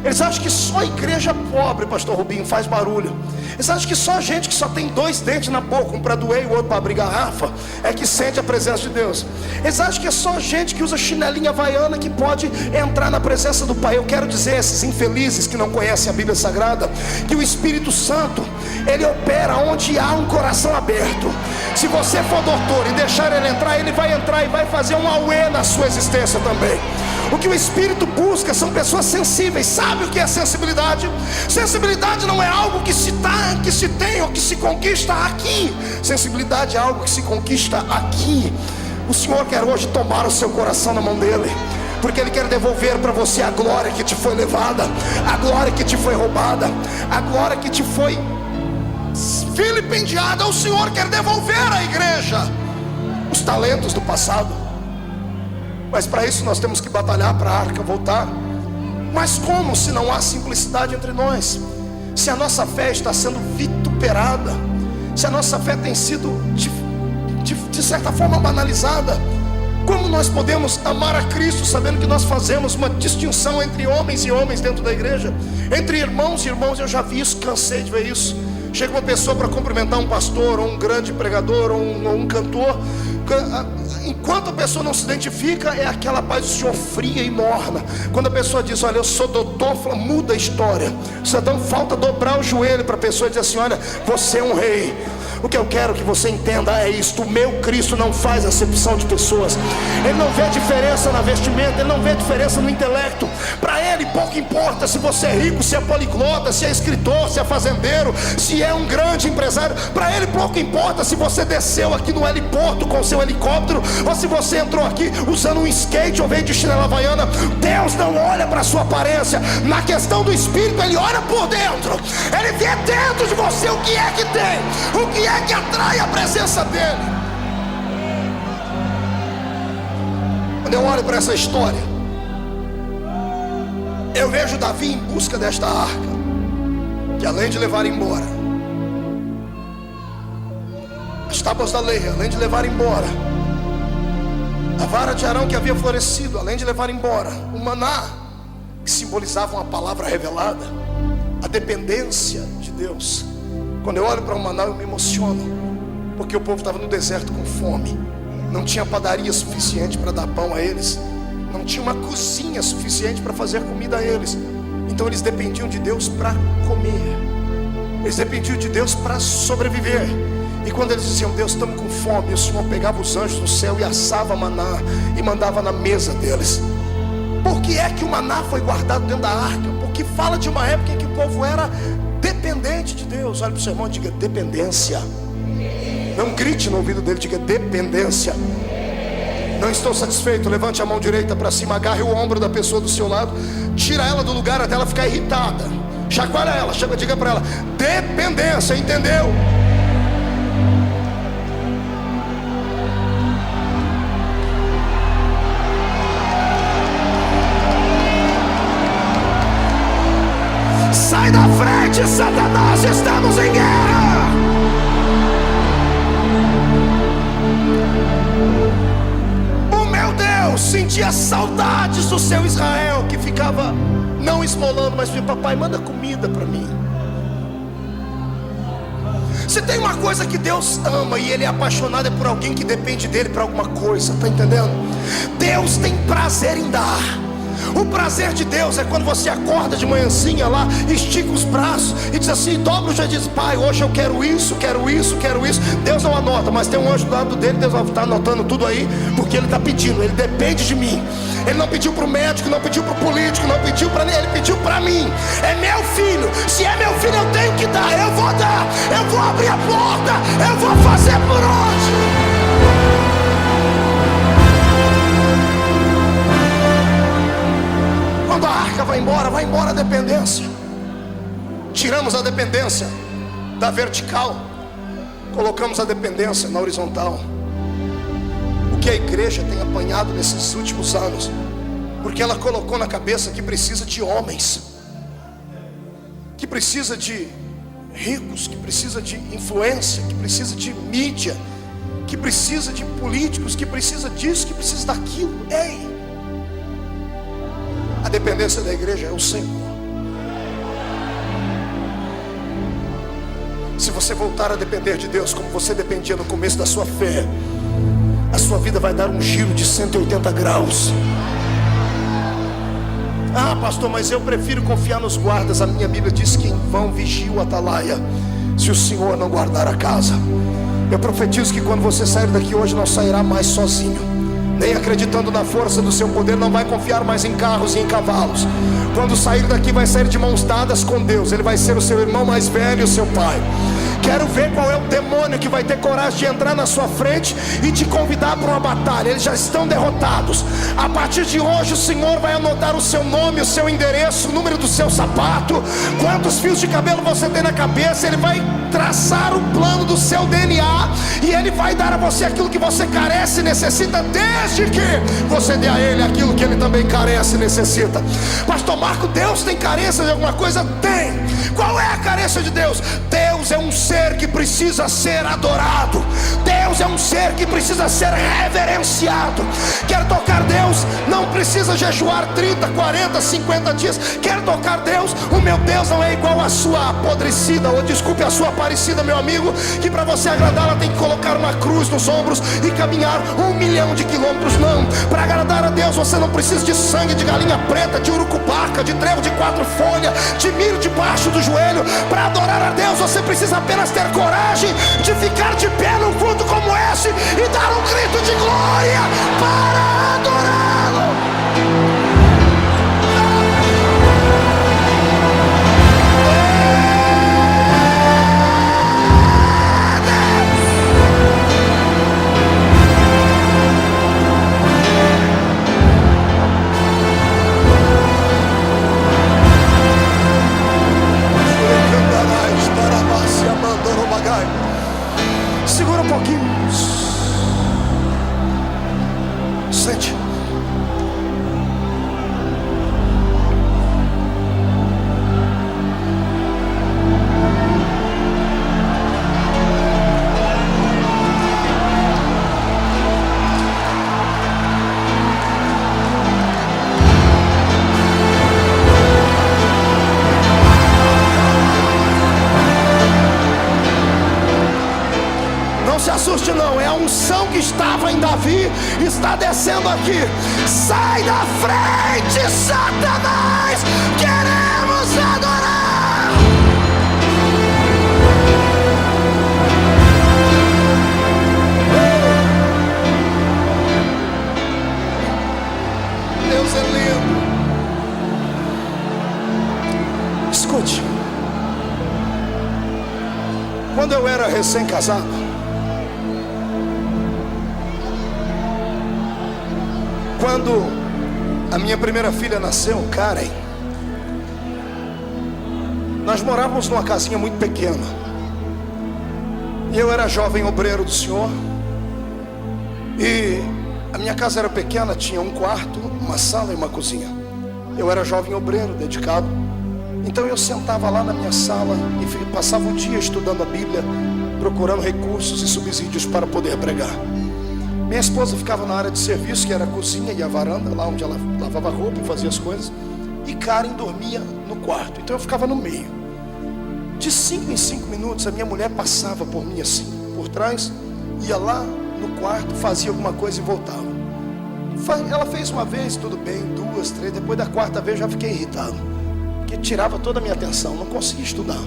Eles acham que só igreja pobre, pastor Rubinho, faz barulho. Eles acham que só gente que só tem 2 dentes na boca, um para doer e o outro para abrir garrafa, é que sente a presença de Deus. Eles acham que é só gente que usa chinelinha havaiana que pode entrar na presença do Pai. Eu quero dizer a esses infelizes que não conhecem a Bíblia Sagrada, que o Espírito Santo, Ele opera onde há um coração aberto. Se você for doutor e deixar Ele vai entrar e vai fazer um auê na sua existência também. O que o Espírito busca são pessoas sensíveis. Sabe o que é sensibilidade? Sensibilidade não é algo que se tem ou que se conquista aqui. Sensibilidade é algo que se conquista aqui. O Senhor quer hoje tomar o seu coração na mão dEle, porque Ele quer devolver para você a glória que te foi levada, a glória que te foi roubada, a glória que te foi vilipendiada. O Senhor quer devolver à igreja os talentos do passado. Mas para isso nós temos que batalhar para a arca voltar. Mas como se não há simplicidade entre nós? Se a nossa fé está sendo vituperada, se a nossa fé tem sido de certa forma banalizada, como nós podemos amar a Cristo sabendo que nós fazemos uma distinção entre homens e homens dentro da igreja, entre irmãos e irmãos? Eu já vi isso, cansei de ver isso. Chega uma pessoa para cumprimentar um pastor, ou um grande pregador, ou um cantor. Enquanto a pessoa não se identifica, é aquela paz do Senhor fria e morna. Quando a pessoa diz: olha, eu sou doutor, fala, muda a história. Só dá falta dobrar o joelho para a pessoa dizer assim: olha, você é um rei. O que eu quero que você entenda é isto: o meu Cristo não faz acepção de pessoas. Ele não vê diferença na vestimenta, ele não vê diferença no intelecto. Para ele pouco importa se você é rico, se é poliglota, se é escritor, se é fazendeiro, se é um grande empresário. Para ele pouco importa se você desceu aqui no heliporto com seu helicóptero, ou se você entrou aqui usando um skate ou veio de chinela havaiana. Deus não olha para a sua aparência. Na questão do espírito, ele olha por dentro. Ele vê dentro de você o que é que tem, o que é que atrai a presença dele. Quando eu olho para essa história, eu vejo Davi em busca desta arca, que além de levar embora as tábuas da lei, além de levar embora a vara de Arão que havia florescido, além de levar embora o maná, que simbolizava uma palavra revelada, a dependência de Deus. Quando eu olho para o maná, eu me emociono, porque o povo estava no deserto com fome. Não tinha padaria suficiente para dar pão a eles, não tinha uma cozinha suficiente para fazer comida a eles. Então eles dependiam de Deus para comer, eles dependiam de Deus para sobreviver. E quando eles diziam: Deus, estamos com fome, o Senhor pegava os anjos do céu e assava maná e mandava na mesa deles. Por que é que o maná foi guardado dentro da arca? Porque fala de uma época em que o povo era dependente de Deus. Olha para o seu irmão e diga: dependência. Não grite no ouvido dele, diga: dependência. Não estou satisfeito, levante a mão direita para cima, agarre o ombro da pessoa do seu lado, tira ela do lugar até ela ficar irritada, chacoalha ela, diga para ela: dependência, entendeu? Sai da frente, Satanás, estamos em guerra. O meu Deus sentia saudades do seu Israel, que ficava não esmolando, mas dizia: papai, manda comida para mim. Se tem uma coisa que Deus ama e Ele é apaixonado, é por alguém que depende dEle para alguma coisa, tá entendendo? Deus tem prazer em dar. O prazer de Deus é quando você acorda de manhãzinha lá, estica os braços e diz assim, dobra o joelho e diz: pai, hoje eu quero isso, quero isso, quero isso. Deus não anota, mas tem um anjo do lado dele, Deus vai estar anotando tudo aí, porque Ele está pedindo, Ele depende de mim. Ele não pediu para o médico, não pediu para o político, não pediu para ninguém, Ele pediu para mim. É meu filho, se é meu filho eu tenho que dar, eu vou dar, eu vou abrir a porta, eu vou fazer por onde. Quando a arca vai embora a dependência. Tiramos a dependência da vertical, colocamos a dependência na horizontal. O que a igreja tem apanhado nesses últimos anos, porque ela colocou na cabeça que precisa de homens, que precisa de ricos, que precisa de influência, que precisa de mídia, que precisa de políticos, que precisa disso, que precisa daquilo. Ei! A dependência da igreja é o Senhor. Se você voltar a depender de Deus como você dependia no começo da sua fé, a sua vida vai dar um giro de 180 graus. Ah, pastor, mas eu prefiro confiar nos guardas. A minha Bíblia diz que em vão vigia o atalaia, se o Senhor não guardar a casa. Eu profetizo que quando você sair daqui hoje, não sairá mais sozinho, nem acreditando na força do seu poder, não vai confiar mais em carros e em cavalos. Quando sair daqui, vai sair de mãos dadas com Deus. Ele vai ser o seu irmão mais velho, o seu pai. Quero ver qual é o demônio que vai ter coragem de entrar na sua frente e te convidar para uma batalha. Eles já estão derrotados. A partir de hoje o Senhor vai anotar o seu nome, o seu endereço, o número do seu sapato, quantos fios de cabelo você tem na cabeça. Ele vai traçar o plano do seu DNA, e Ele vai dar a você aquilo que você carece e necessita, desde que você dê a Ele aquilo que Ele também carece e necessita. Pastor Marco, Deus tem carência de alguma coisa? Tem. Qual é a carência de Deus? Deus é um ser que precisa ser adorado. Deus é um ser que precisa ser reverenciado. Quer tocar Deus? Não precisa jejuar 30, 40, 50 dias. Quer tocar Deus? O meu Deus não é igual a sua apodrecida, ou desculpe, a sua parecida, meu amigo, que para você agradá-la tem que colocar uma cruz nos ombros e caminhar 1 milhão de quilômetros. Não, para agradar a Deus você não precisa de sangue de galinha preta, de urucubaca, de trevo de 4 folhas, de milho debaixo do joelho. Para adorar a Deus você precisa apenas ter coragem de ficar de pé num culto como esse e dar um grito de glória para adorá-lo. Segura um pouquinho. Sente. Não se assuste não, é a unção que estava em Davi, está descendo aqui. Sai da frente, Satanás, queremos adorar. Deus é lindo. Escute, quando eu era recém-casado, quando a minha primeira filha nasceu, Karen, nós morávamos numa casinha muito pequena. E eu era jovem obreiro do Senhor. E a minha casa era pequena, tinha um quarto, uma sala e uma cozinha. Eu era jovem obreiro, dedicado. Então eu sentava lá na minha sala e passava o dia estudando a Bíblia, procurando recursos e subsídios para poder pregar. Minha esposa ficava na área de serviço, que era a cozinha e a varanda, lá onde ela lavava roupa e fazia as coisas. E Karen dormia no quarto, então eu ficava no meio. De 5 em 5 minutos a minha mulher passava por mim assim, por trás, ia lá no quarto, fazia alguma coisa e voltava. Ela fez uma vez, tudo bem, 2, 3, depois da 4ª vez eu já fiquei irritado, porque tirava toda a minha atenção, não conseguia estudar.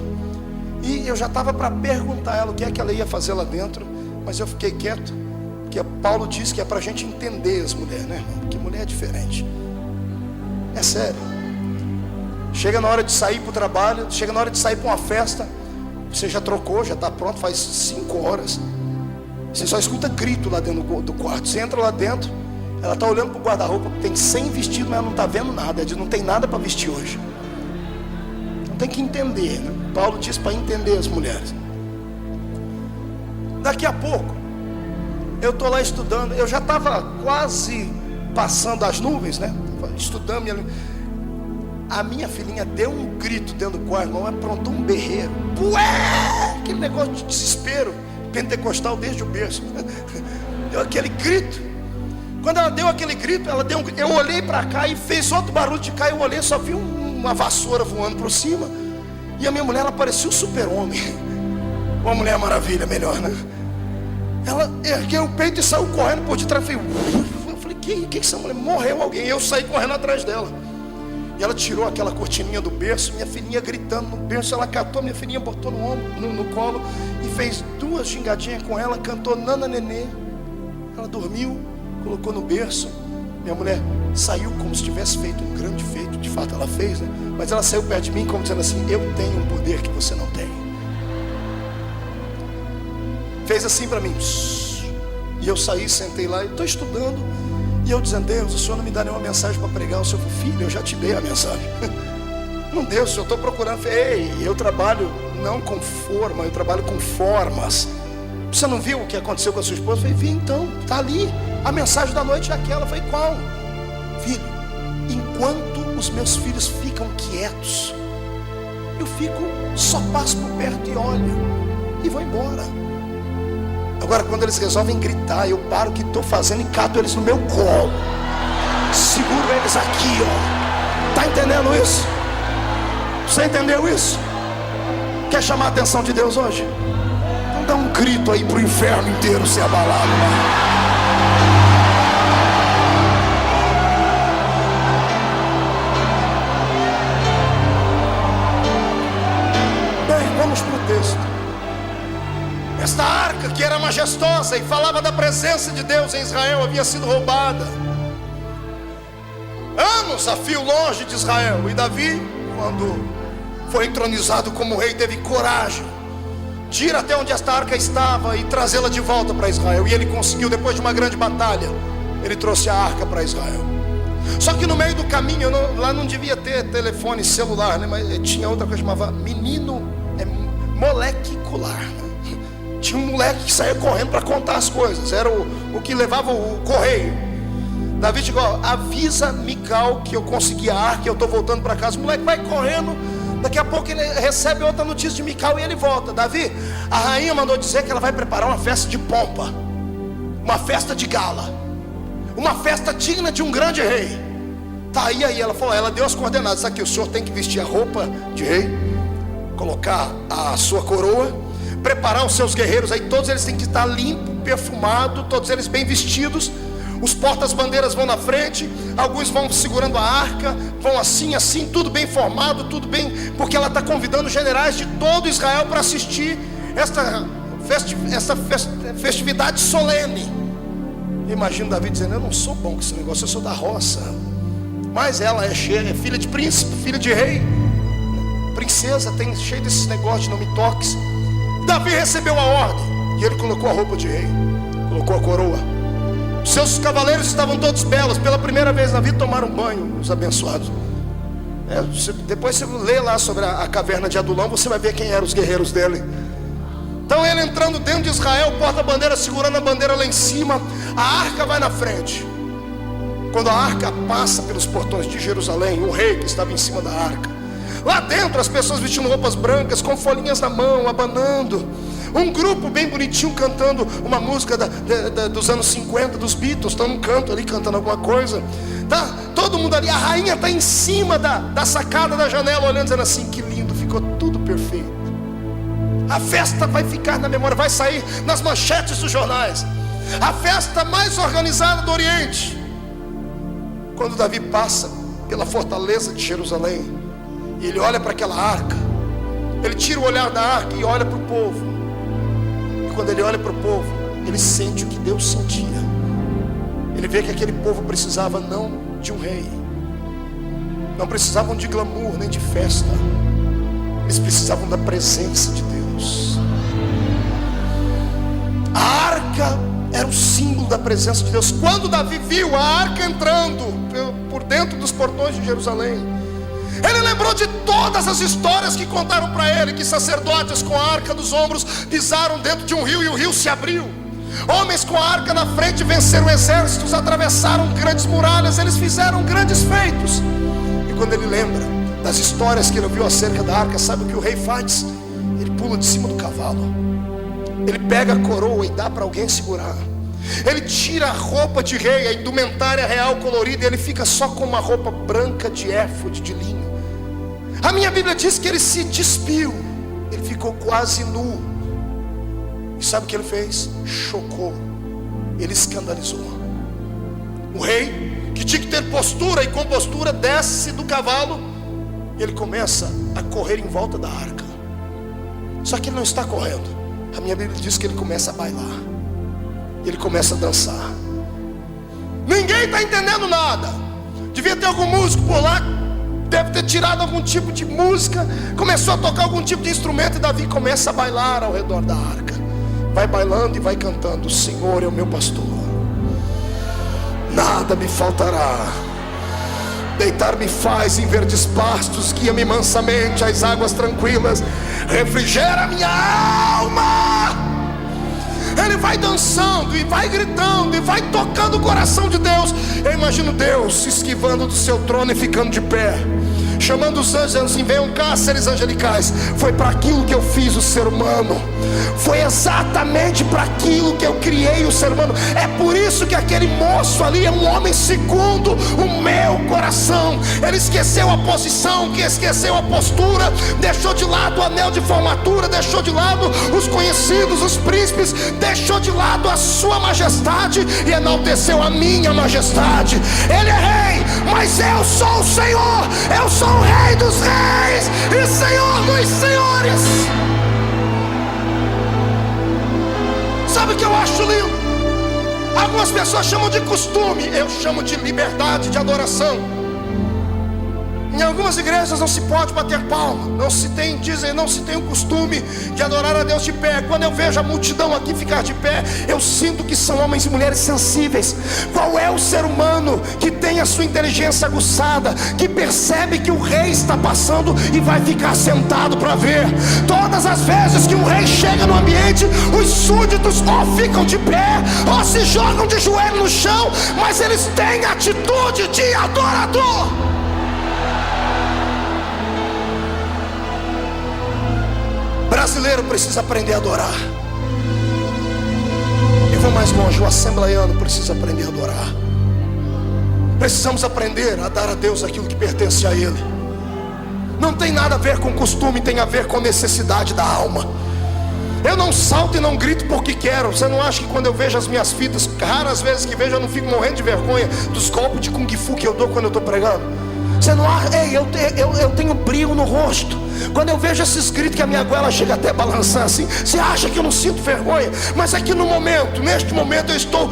E eu já estava para perguntar a ela o que é que ela ia fazer lá dentro, mas eu fiquei quieto. Porque Paulo diz que é para a gente entender as mulheres, né, irmão? Porque mulher é diferente. É sério. Chega na hora de sair para o trabalho, chega na hora de sair para uma festa, você já trocou, já está pronto, faz 5 horas. Você só escuta grito lá dentro do quarto. Você entra lá dentro, ela está olhando para o guarda-roupa, tem 100 vestidos, mas ela não está vendo nada. Ela diz, não tem nada para vestir hoje. Então tem que entender, né? Paulo diz para entender as mulheres. Daqui a pouco, eu estou lá estudando, eu já estava quase passando as nuvens, né? Estudando, a minha filhinha deu um grito dentro do quarto, irmão, aprontou um berreiro. Ué! Aquele negócio de desespero, pentecostal desde o berço. Deu aquele grito. Quando ela deu aquele grito, eu olhei para cá e fez outro barulho de cá, eu olhei, só vi uma vassoura voando por cima. E a minha mulher, ela parecia um super-homem. Uma mulher maravilha, melhor, né? Ela ergueu o peito e saiu correndo por detrás. Eu falei, que essa mulher? Morreu alguém. Eu saí correndo atrás dela. E ela tirou aquela cortininha do berço, minha filhinha gritando no berço. Ela catou minha filhinha, botou no ombro, no colo e fez 2 gingadinhas com ela, cantou Nana Nenê. Ela dormiu, colocou no berço. Minha mulher saiu como se tivesse feito um grande feito. De fato ela fez, né? Mas ela saiu perto de mim como dizendo assim, eu tenho um poder que você não tem. Fez assim para mim. E eu saí, sentei lá e estou estudando. E eu dizendo, Deus, o Senhor não me dá nenhuma mensagem para pregar. O Senhor falou, filho, eu já te dei a mensagem. Não deu, senhor, eu estou procurando. Ei, eu trabalho não com forma, eu trabalho com formas. Você não viu o que aconteceu com a sua esposa? Eu falei, vi então, está ali. A mensagem da noite é aquela. Eu falei, qual? Filho, enquanto os meus filhos ficam quietos, eu fico, só passo por perto e olho e vou embora. Agora quando eles resolvem gritar, eu paro o que estou fazendo e cato eles no meu colo, seguro eles aqui, ó. Está entendendo isso? Você entendeu isso? Quer chamar a atenção de Deus hoje? Então dá um grito aí pro inferno inteiro ser abalado, né? Vamos para o texto. Esta arca, que era majestosa e falava da presença de Deus em Israel, havia sido roubada. Anos a fio longe de Israel. E Davi, quando foi entronizado como rei, teve coragem de ir até onde esta arca estava e trazê-la de volta para Israel. E ele conseguiu, depois de uma grande batalha, ele trouxe a arca para Israel. Só que no meio do caminho, lá não devia ter telefone celular, né? Mas tinha outra coisa que chamava molecular. Tinha um moleque que saía correndo para contar as coisas. Era o que levava o correio. Davi chegou, avisa Mical que eu consegui a arca e eu estou voltando para casa. O moleque vai correndo. Daqui a pouco ele recebe outra notícia de Mical e ele volta. Davi, a rainha mandou dizer que ela vai preparar uma festa de pompa, uma festa de gala, uma festa digna de um grande rei. Tá aí ela falou, ela deu as coordenadas. Aqui, o senhor tem que vestir a roupa de rei, colocar a sua coroa, preparar os seus guerreiros aí, todos eles têm que estar limpos, perfumados, todos eles bem vestidos. Os portas-bandeiras vão na frente, alguns vão segurando a arca, vão assim, tudo bem formado, tudo bem, porque ela está convidando generais de todo Israel para assistir esta festividade solene. Imagino Davi dizendo, eu não sou bom com esse negócio, eu sou da roça. Mas ela é filha de príncipe, filha de rei, princesa, tem cheio desses negócios de não me toques. Davi recebeu a ordem e ele colocou a roupa de rei, colocou a coroa. Seus cavaleiros estavam todos belos. Pela primeira vez na vida tomaram banho, os abençoados. Depois você lê lá sobre a caverna de Adulão, você vai ver quem eram os guerreiros dele. Então ele entrando dentro de Israel, porta-bandeira segurando a bandeira lá em cima, a arca vai na frente. Quando a arca passa pelos portões de Jerusalém, o rei que estava em cima da arca, lá dentro as pessoas vestindo roupas brancas, com folhinhas na mão, abanando. Um grupo bem bonitinho cantando uma música dos anos 50, dos Beatles. Estão num canto ali cantando alguma coisa. Tá todo mundo ali, a rainha está em cima da sacada da janela, olhando, dizendo assim, que lindo, ficou tudo perfeito. A festa vai ficar na memória, vai sair nas manchetes dos jornais. A festa mais organizada do Oriente. Quando Davi passa pela fortaleza de Jerusalém, e ele olha para aquela arca, ele tira o olhar da arca e olha para o povo. E quando ele olha para o povo, ele sente o que Deus sentia. Ele vê que aquele povo precisava não de um rei, não precisavam de glamour nem de festa, eles precisavam da presença de Deus. A arca era o símbolo da presença de Deus. Quando Davi viu a arca entrando por dentro dos portões de Jerusalém, ele lembrou de todas as histórias que contaram para ele, que sacerdotes com a arca dos ombros pisaram dentro de um rio e o rio se abriu. Homens com a arca na frente venceram exércitos, atravessaram grandes muralhas, eles fizeram grandes feitos. E quando ele lembra das histórias que ele ouviu acerca da arca, sabe o que o rei faz? Ele pula de cima do cavalo, ele pega a coroa e dá para alguém segurar. Ele tira a roupa de rei, a indumentária real colorida, e ele fica só com uma roupa branca de éfode, de linho. A minha Bíblia diz que ele se despiu, ele ficou quase nu. E sabe o que ele fez? Chocou, ele escandalizou. O rei, que tinha que ter postura e compostura, desce do cavalo, ele começa a correr em volta da arca. Só que ele não está correndo. A minha Bíblia diz que ele começa a bailar, ele começa a dançar. Ninguém está entendendo nada. Devia ter algum músico por lá, deve ter tirado algum tipo de música, começou a tocar algum tipo de instrumento, e Davi começa a bailar ao redor da arca. Vai bailando e vai cantando: o Senhor é o meu pastor, nada me faltará. Deitar-me faz em verdes pastos, guia-me mansamente às águas tranquilas, refrigera minha alma. Ele vai dançando e vai gritando e vai tocando o coração de Deus. Eu imagino Deus se esquivando do seu trono e ficando de pé, chamando os anjos, assim: venham cá, seres angelicais. Foi para aquilo que eu fiz o ser humano. Foi exatamente para aquilo que eu criei o ser humano. É por isso que aquele moço ali é um homem segundo o meu coração. Ele esqueceu a posição, que esqueceu a postura, deixou de lado o anel de formatura, deixou de lado os conhecidos, os príncipes, deixou de lado a sua majestade e enalteceu a minha majestade. Ele é rei, mas eu sou o Senhor. Eu sou o Rei dos reis e Senhor dos senhores. Sabe o que eu acho lindo? Algumas pessoas chamam de costume, eu chamo de liberdade de adoração. Em algumas igrejas não se pode bater palma, não se tem o costume de adorar a Deus de pé. Quando eu vejo a multidão aqui ficar de pé, eu sinto que são homens e mulheres sensíveis. Qual é o ser humano que tem a sua inteligência aguçada, que percebe que o rei está passando e vai ficar sentado para ver? Todas as vezes que um rei chega no ambiente, os súditos ou ficam de pé ou se jogam de joelho no chão, mas eles têm atitude de adorador. Brasileiro precisa aprender a adorar. E vou mais longe, o assembleiano precisa aprender a adorar. Precisamos aprender a dar a Deus aquilo que pertence a Ele. Não tem nada a ver com costume, tem a ver com necessidade da alma. Eu não salto e não grito porque quero. Você não acha que quando eu vejo as minhas fitas, raras vezes que vejo, eu não fico morrendo de vergonha dos golpes de Kung Fu que eu dou quando eu estou pregando? Você não acha? Ei, eu tenho brilho no rosto. Quando eu vejo esses gritos que a minha goela chega até a balançar assim, você acha que eu não sinto vergonha? Mas é que neste momento eu estou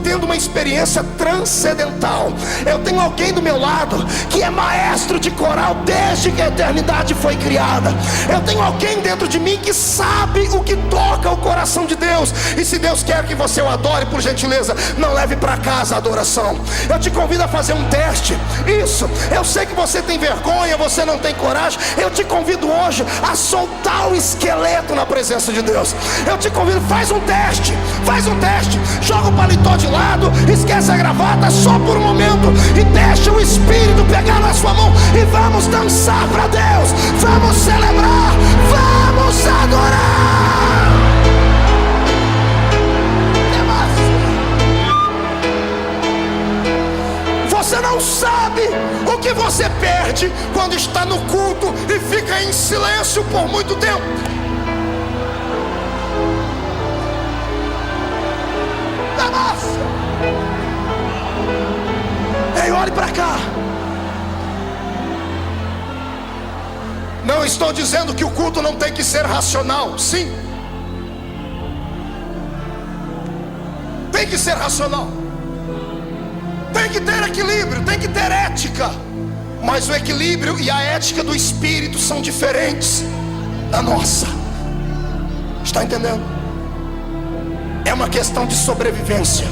tendo uma experiência transcendental. Eu tenho alguém do meu lado que é maestro de coral desde que a eternidade foi criada. Eu tenho alguém dentro de mim que sabe o que toca o coração de Deus. E se Deus quer que você o adore, por gentileza, não leve para casa a adoração. Eu te convido a fazer um teste. Isso, eu sei que você tem vergonha, você não tem coragem. Eu te convido hoje a soltar o esqueleto na presença de Deus. Eu te convido, faz um teste. Joga o paletó de lado, esquece a gravata só por um momento e deixa o Espírito pegar na sua mão e vamos dançar para Deus. Vamos celebrar, vamos adorar. Você não sabe o que você perde quando está no culto e fica em silêncio por muito tempo. Ei, olhe para cá. Não estou dizendo que o culto não tem que ser racional. Sim, tem que ser racional. Tem que ter equilíbrio, tem que ter ética. Mas o equilíbrio e a ética do Espírito são diferentes da nossa. Está entendendo? É uma questão de sobrevivência.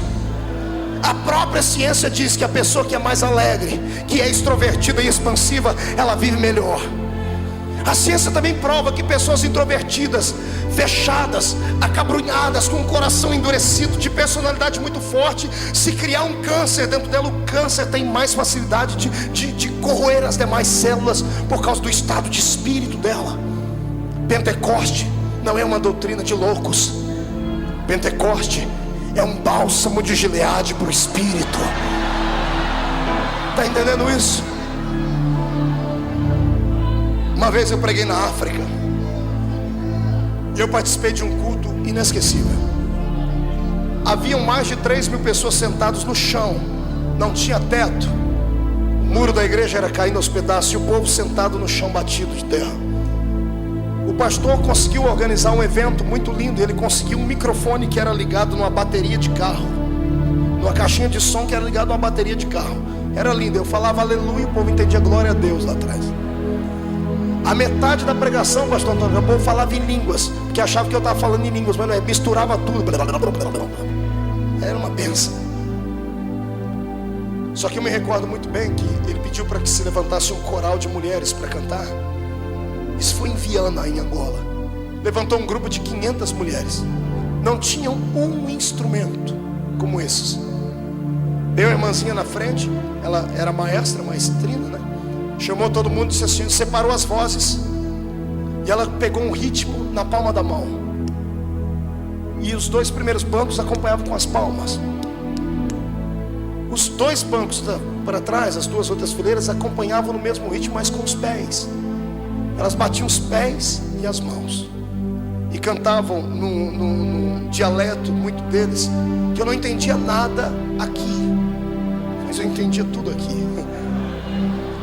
A própria ciência diz que a pessoa que é mais alegre, que é extrovertida e expansiva, ela vive melhor. A ciência também prova que pessoas introvertidas, fechadas, acabrunhadas, com o coração endurecido, de personalidade muito forte, se criar um câncer dentro dela, o câncer tem mais facilidade de corroer as demais células por causa do estado de espírito dela. Pentecoste não é uma doutrina de loucos. Pentecoste é um bálsamo de Gileade para o espírito. Está entendendo isso? Uma vez eu preguei na África e eu participei de um culto inesquecível. Haviam mais de 3.000 pessoas sentadas no chão, não tinha teto. O muro da igreja era caindo aos pedaços e o povo sentado no chão batido de terra. O pastor conseguiu organizar um evento muito lindo. Ele conseguiu um microfone que era ligado numa bateria de carro, numa caixinha de som que era ligado numa bateria de carro. Era lindo, eu falava aleluia e o povo entendia glória a Deus lá atrás. A metade da pregação, o pastor Antônio, o povo falava em línguas, porque achava que eu estava falando em línguas, mas não é, misturava tudo. Era uma benção. Só que eu me recordo muito bem que ele pediu para que se levantasse um coral de mulheres para cantar. Isso foi em Viana, em Angola. Levantou um grupo de 500 mulheres. Não tinham um instrumento como esses. Deu a irmãzinha na frente, ela era maestra, maestrina, né? Chamou todo mundo e disse assim, separou as vozes. E ela pegou um ritmo na palma da mão. E os 2 primeiros bancos acompanhavam com as palmas. Os 2 bancos para trás, as 2 outras fileiras, acompanhavam no mesmo ritmo, mas com os pés. Elas batiam os pés e as mãos. E cantavam num dialeto muito deles, que eu não entendia nada aqui, mas eu entendia tudo aqui.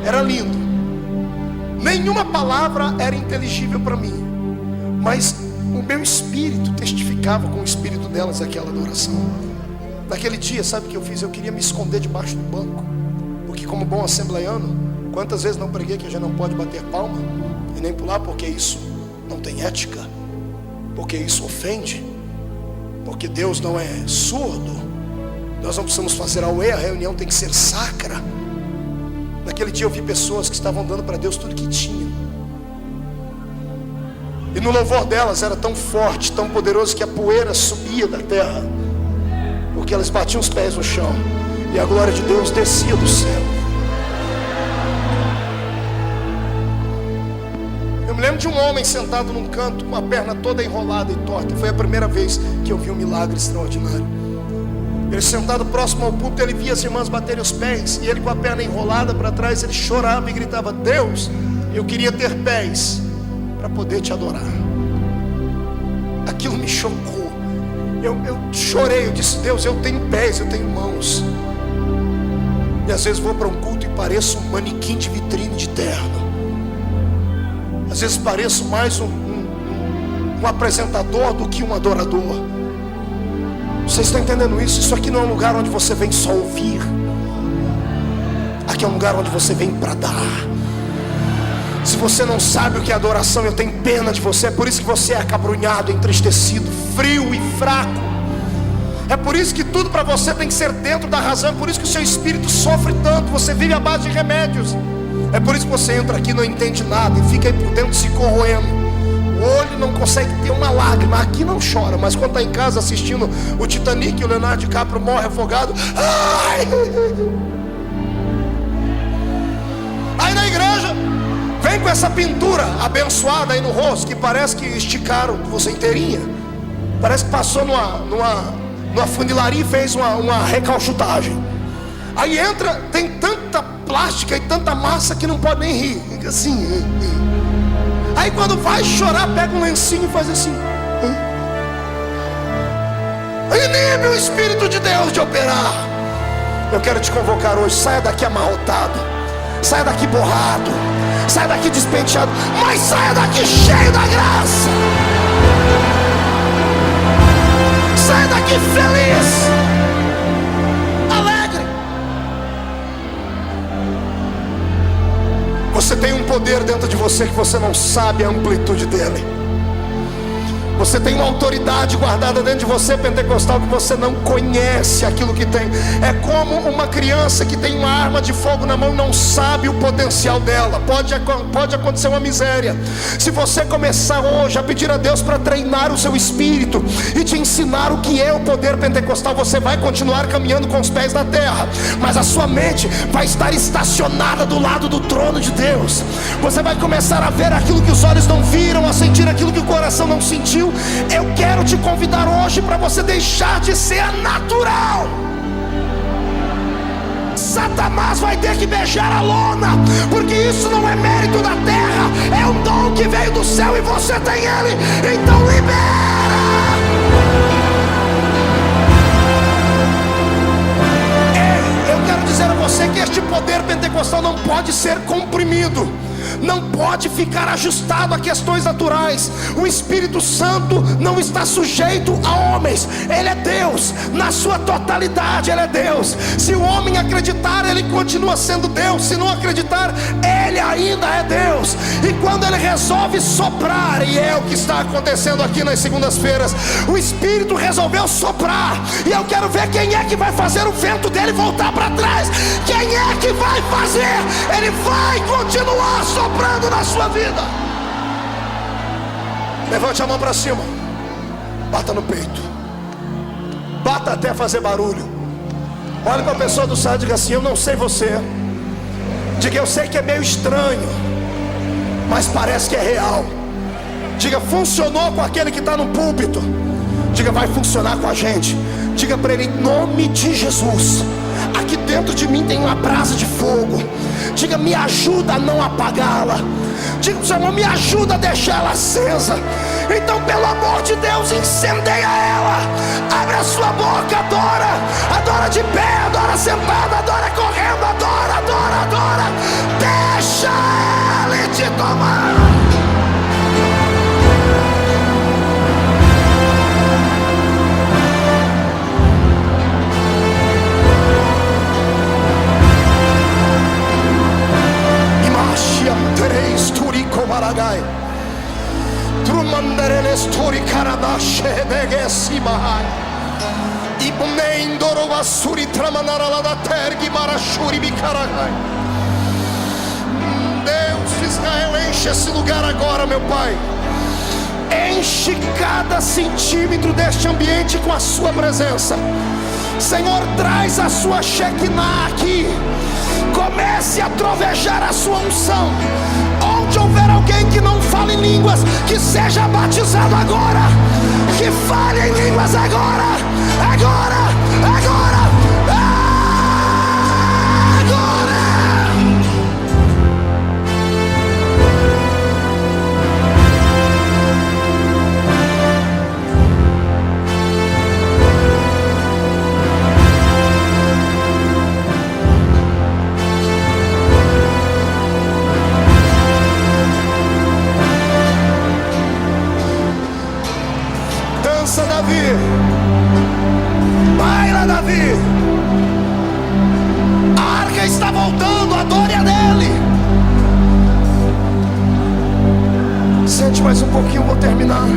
Era lindo. Nenhuma palavra era inteligível para mim, mas o meu espírito testificava com o espírito delas aquela adoração. Naquele dia, sabe o que eu fiz? Eu queria me esconder debaixo do banco, porque como bom assembleiano, quantas vezes não preguei que a gente não pode bater palma e nem pular, porque isso não tem ética, porque isso ofende, porque Deus não é surdo. Nós não precisamos fazer auê, a reunião tem que ser sacra. Naquele dia eu vi pessoas que estavam dando para Deus tudo que tinham. E no louvor delas era tão forte, tão poderoso, que a poeira subia da terra, porque elas batiam os pés no chão e a glória de Deus descia do céu. Eu me lembro de um homem sentado num canto com a perna toda enrolada e torta. Foi a primeira vez que eu vi um milagre extraordinário. Ele sentado próximo ao púlpito, ele via as irmãs baterem os pés, e ele com a perna enrolada para trás, ele chorava e gritava: Deus, eu queria ter pés para poder te adorar. Aquilo me chocou. Eu chorei, eu disse: Deus, eu tenho pés, eu tenho mãos. E às vezes vou para um culto e pareço um manequim de vitrine de terno. Às vezes pareço mais um apresentador do que um adorador. Vocês estão entendendo isso? Isso aqui não é um lugar onde você vem só ouvir. Aqui é um lugar onde você vem para dar. Se você não sabe o que é adoração, eu tenho pena de você. É por isso que você é acabrunhado, entristecido, frio e fraco. É por isso que tudo para você tem que ser dentro da razão. É por isso que o seu espírito sofre tanto. Você vive à base de remédios. É por isso que você entra aqui e não entende nada e fica aí por dentro se corroendo. O olho não consegue ter uma lágrima. Aqui não chora, mas quando está em casa assistindo o Titanic e o Leonardo DiCaprio morre afogado, ai! Aí na igreja vem com essa pintura abençoada aí no rosto, que parece que esticaram você inteirinha. Parece que passou numa funilaria e fez uma recalchutagem. Aí entra, tem tanta plástica e tanta massa que não pode nem rir. Fica assim. Aí quando vai chorar, pega um lencinho e faz assim. Inibe o Espírito de Deus de operar. Eu quero te convocar hoje. Saia daqui amarrotado, saia daqui borrado, saia daqui despenteado, mas saia daqui cheio da graça. Saia daqui feliz, alegre. Você tem um poder dentro de você que você não sabe a amplitude dele. Você tem uma autoridade guardada dentro de você, pentecostal, que você não conhece aquilo que tem. É como uma criança que tem uma arma de fogo na mão e não sabe o potencial dela. Pode acontecer uma miséria. Se você começar hoje a pedir a Deus para treinar o seu espírito e te ensinar o que é o poder pentecostal, você vai continuar caminhando com os pés na terra, mas a sua mente vai estar estacionada do lado do trono de Deus. Você vai começar a ver aquilo que os olhos não viram, a sentir aquilo que o coração não sentiu. Eu quero te convidar hoje para você deixar de ser natural. Satanás vai ter que beijar a lona, porque isso não é mérito da terra, é um dom que veio do céu e você tem ele. Então libera. Eu quero dizer a você que este poder pentecostal não pode ser comprimido. não pode ficar ajustado a questões naturais. O Espírito Santo não está sujeito a homens. Ele é Deus, na sua totalidade Ele é Deus. Se o homem acreditar, ele continua sendo Deus. Se não acreditar, Ele ainda é Deus. E quando Ele resolve soprar, e é o que está acontecendo aqui nas segundas-feiras, o Espírito resolveu soprar, e eu quero ver quem é que vai fazer o vento dele voltar para trás. Quem é que vai fazer? Ele vai continuar soprando na sua vida. Levante a mão para cima, bata no peito, bata até fazer barulho. Olha para a pessoa do lado e diga assim: eu não sei você. Diga: eu sei que é meio estranho, mas parece que é real. Diga: funcionou com aquele que está no púlpito. Diga: vai funcionar com a gente. Diga para ele: em nome de Jesus, aqui dentro de mim tem uma brasa de fogo. Diga: me ajuda a não apagá-la. Diga: Senhor, me ajuda a deixar ela acesa. Então, pelo amor de Deus, incendeia ela. Abre a sua boca, adora. Adora de pé, adora sentado, adora correndo, adora, adora, adora. Deixa Ele te tomar. Maragai, Trumandereles Tori Karadash Begesimahai, Ibnendoro Vasuri Tramanara da Tergi Marashuri Bikaragai. Deus de Israel, enche esse lugar agora, meu Pai. Enche cada centímetro deste ambiente com a sua presença. Senhor, traz a sua Shekinah aqui. Comece a trovejar a sua unção. Onde houver alguém que não fale em línguas, que seja batizado agora. Que fale em línguas agora. Agora, agora, agora. Davi, baila, Davi. A arca está voltando, adore a dele. Sente mais um pouquinho, vou terminar.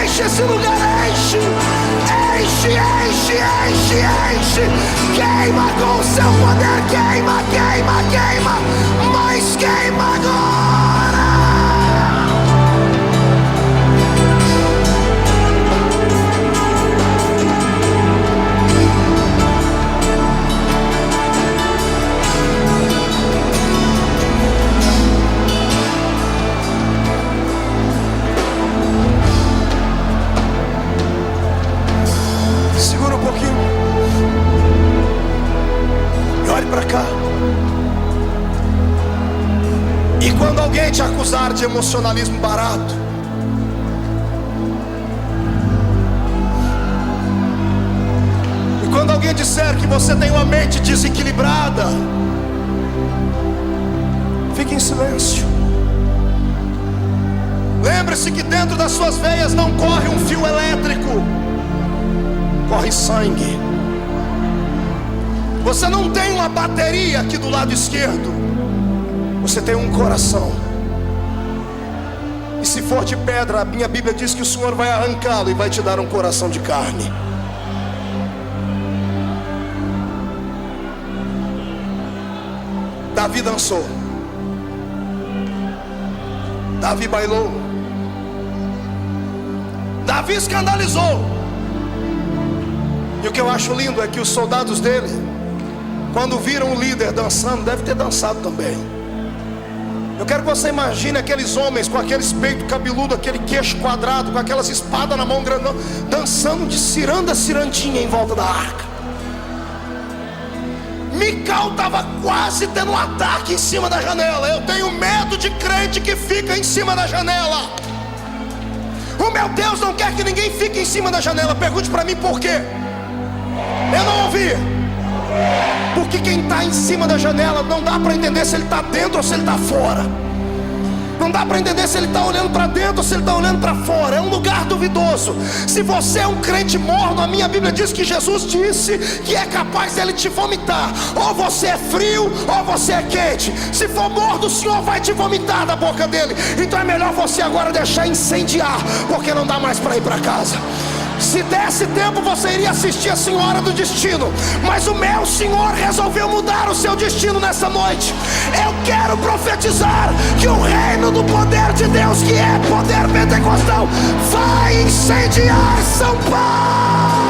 Enche esse lugar, enche, enche, enche, enche, enche. Queima com o seu poder, queima, queima, queima. Mas queima agora. Segura um pouquinho e olhe para cá. E quando alguém te acusar de emocionalismo barato, e quando alguém disser que você tem uma mente desequilibrada, fique em silêncio. Lembre-se que dentro das suas veias não corre um fio elétrico, corre sangue. Você não tem uma bateria aqui do lado esquerdo, você tem um coração. E se for de pedra, a minha Bíblia diz que o Senhor vai arrancá-lo e vai te dar um coração de carne. Davi dançou, Davi bailou, Davi escandalizou. E o que eu acho lindo é que os soldados dele, quando viram o líder dançando, deve ter dançado também. Eu quero que você imagine aqueles homens com aqueles peitos cabeludos, aquele queixo quadrado, com aquelas espadas na mão grandão, dançando de ciranda a cirandinha em volta da arca. Mical estava quase tendo um ataque em cima da janela. Eu tenho medo de crente que fica em cima da janela. O meu Deus não quer que ninguém fique em cima da janela. Pergunte para mim por quê. Eu não ouvi. Porque quem está em cima da janela não dá para entender se ele está dentro ou se ele está fora. Não dá para entender se ele está olhando para dentro ou se ele está olhando para fora. É um lugar duvidoso. Se você é um crente morno, a minha Bíblia diz que Jesus disse que é capaz dele te vomitar. Ou você é frio ou você é quente. Se for morno, o Senhor vai te vomitar da boca dele. Então é melhor você agora deixar incendiar, porque não dá mais para ir para casa. Se desse tempo, você iria assistir a Senhora do Destino, mas o meu Senhor resolveu mudar o seu destino nessa noite. Eu quero profetizar que o reino do poder de Deus, que é poder pentecostal, vai incendiar São Paulo.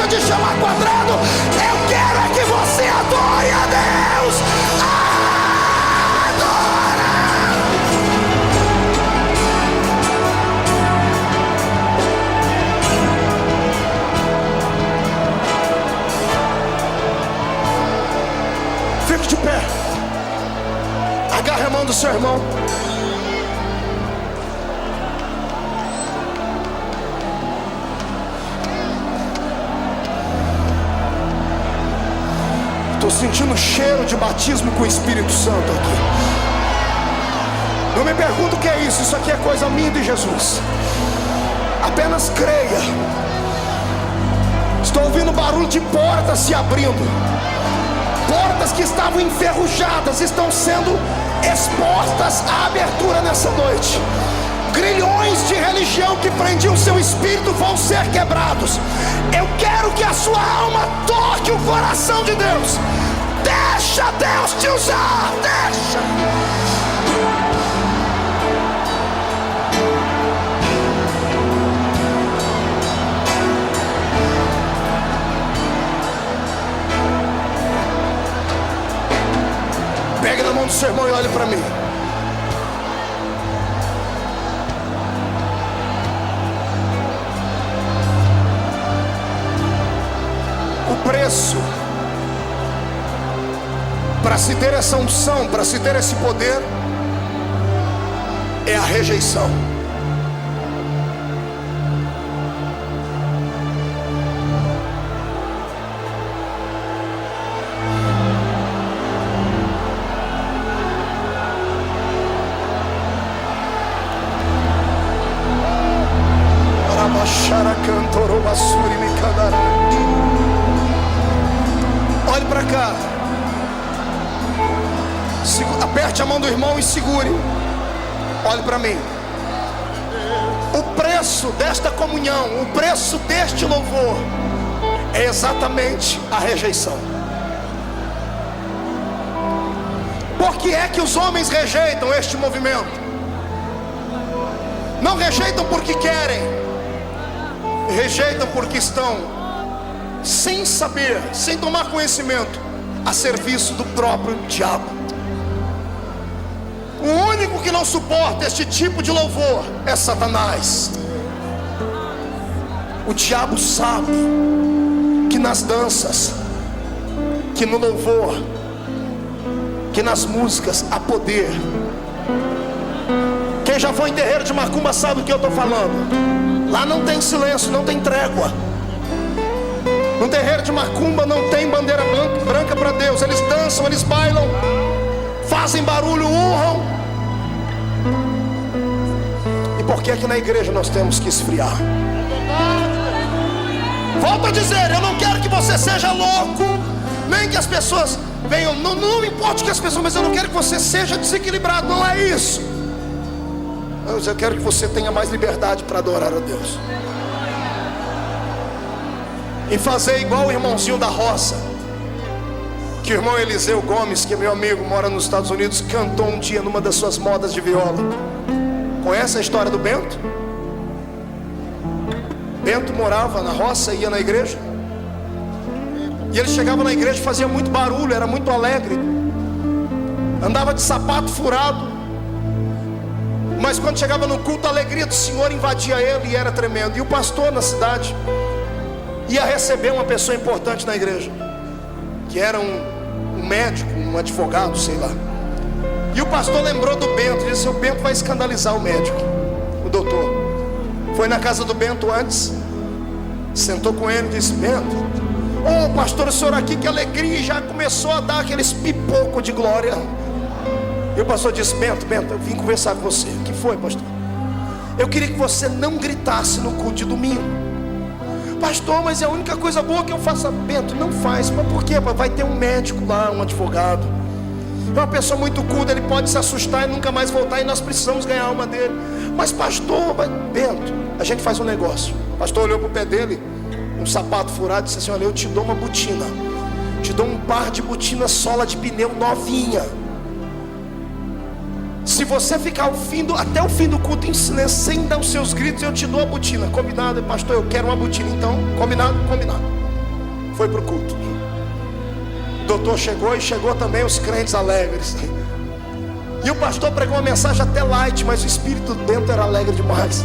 De chamar quadrado, eu quero é que você adore a Deus. Adora. Fique de pé, agarre a mão do seu irmão. Estou sentindo cheiro de batismo com o Espírito Santo aqui. Não me pergunto o que é isso. Isso aqui é coisa minha de Jesus. Apenas creia. Estou ouvindo barulho de portas se abrindo. Portas que estavam enferrujadas estão sendo expostas à abertura nessa noite. Grilhões de religião que prendiam seu espírito vão ser quebrados. Eu quero que a sua alma toque o coração de Deus. Deixa Deus te usar. Deixa. Pegue na mão do seu irmão e olhe para mim. O preço para se ter essa unção, para se ter esse poder, é a rejeição. Olhe para cá. Aperte a mão do irmão e segure. Olhe para mim. O preço desta comunhão, o preço deste louvor, é exatamente a rejeição. Por que é que os homens rejeitam este movimento? Não rejeitam porque querem, rejeitam porque estão sem saber, sem tomar conhecimento, a serviço do próprio diabo. O único que não suporta este tipo de louvor é Satanás. O diabo sabe que nas danças, que no louvor, que nas músicas há poder. Quem já foi em terreiro de macumba sabe o que eu estou falando. Lá não tem silêncio, não tem trégua. No terreiro de macumba não tem bandeira branca para Deus. Eles dançam, eles bailam, fazem barulho, urram. E por que aqui na igreja nós temos que esfriar? Volto a dizer, eu não quero que você seja louco, nem que as pessoas venham, não importa que as pessoas, mas eu não quero que você seja desequilibrado, não é isso. Eu quero que você tenha mais liberdade para adorar a Deus. E fazer igual o irmãozinho da roça, que o irmão Eliseu Gomes, que é meu amigo, mora nos Estados Unidos, cantou um dia numa das suas modas de viola. Conhece a história do Bento? Bento morava na roça, ia na igreja, e ele chegava na igreja, fazia muito barulho, era muito alegre, andava de sapato furado. Mas quando chegava no culto, a alegria do Senhor invadia ele e era tremendo. E o pastor na cidade ia receber uma pessoa importante na igreja, que era um médico, um advogado, sei lá. E o pastor lembrou do Bento e disse: o Bento vai escandalizar o médico, o doutor. Foi na casa do Bento antes, sentou com ele e disse: Bento, ô pastor, o senhor aqui, que alegria. E já começou a dar aqueles pipocos de glória. E o pastor disse: Bento, eu vim conversar com você. O que foi, pastor? Eu queria que você não gritasse no culto de domingo. Pastor, mas é a única coisa boa que eu faço. Bento, não faz. Mas por quê? Vai ter um médico lá, um advogado. É uma pessoa muito culta, ele pode se assustar e nunca mais voltar, e nós precisamos ganhar a alma dele. Mas pastor, Bento, a gente faz um negócio. O pastor olhou para o pé dele, um sapato furado, e disse assim: olha, eu te dou uma botina, te dou um par de botina sola de pneu novinha. Se você ficar até o fim do culto em silêncio, sem dar os seus gritos, eu te dou a botina. Combinado? Pastor, eu quero uma botina. Então, combinado? Combinado. Foi para o culto. O doutor chegou, e chegou também os crentes alegres. E o pastor pregou uma mensagem até light, mas o espírito dentro era alegre demais.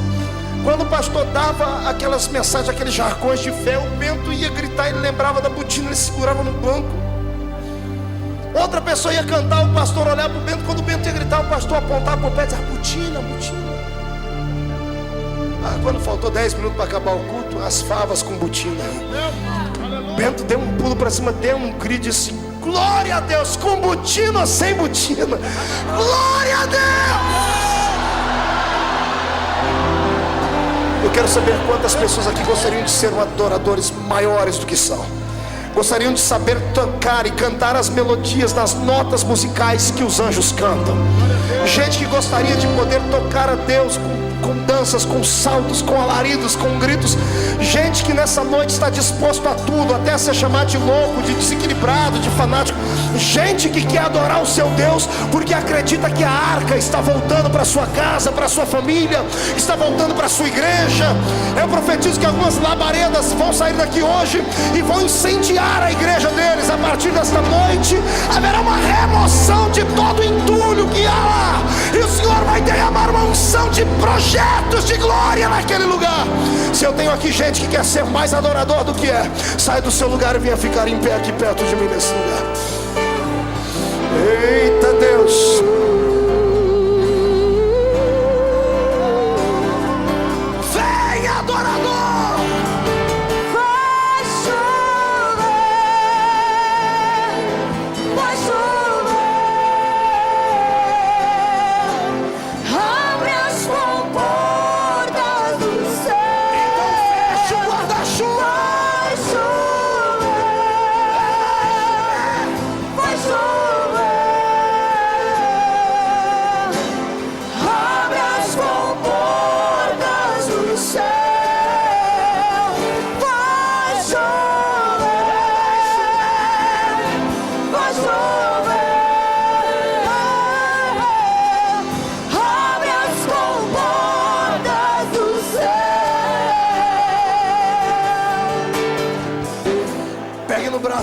Quando o pastor dava aquelas mensagens, aqueles jargões de fé, o Bento ia gritar, ele lembrava da botina, ele segurava no banco. Outra pessoa ia cantar, o pastor olhava para o Bento. Quando o Bento ia gritar, o pastor apontava para o pé e dizia: botina, botina. Quando faltou 10 minutos para acabar o culto, as favas com botina. Bento deu um pulo para cima, deu um grito e disse: glória a Deus, com botina ou sem botina? Glória a Deus! Eu quero saber quantas pessoas aqui gostariam de ser adoradores maiores do que são. Gostariam de saber tocar e cantar as melodias das notas musicais que os anjos cantam. Gente que gostaria de poder tocar a Deus com danças, com saltos, com alaridos, com gritos. Gente que nessa noite está disposto a tudo, até a ser chamado de louco, de desequilibrado, de fanático. Gente que quer adorar o seu Deus porque acredita que a arca está voltando para sua casa, para sua família, está voltando para sua igreja. Eu profetizo que algumas labaredas vão sair daqui hoje e vão incendiar a igreja deles. A partir desta noite haverá uma remoção de todo o entulho que há lá, e o Senhor vai derramar uma unção de projetos de glória naquele lugar. Se eu tenho aqui gente que quer ser mais adorador do que é, sai do seu lugar e venha ficar em pé aqui perto de mim nesse lugar. Eita Deus, vem adorador.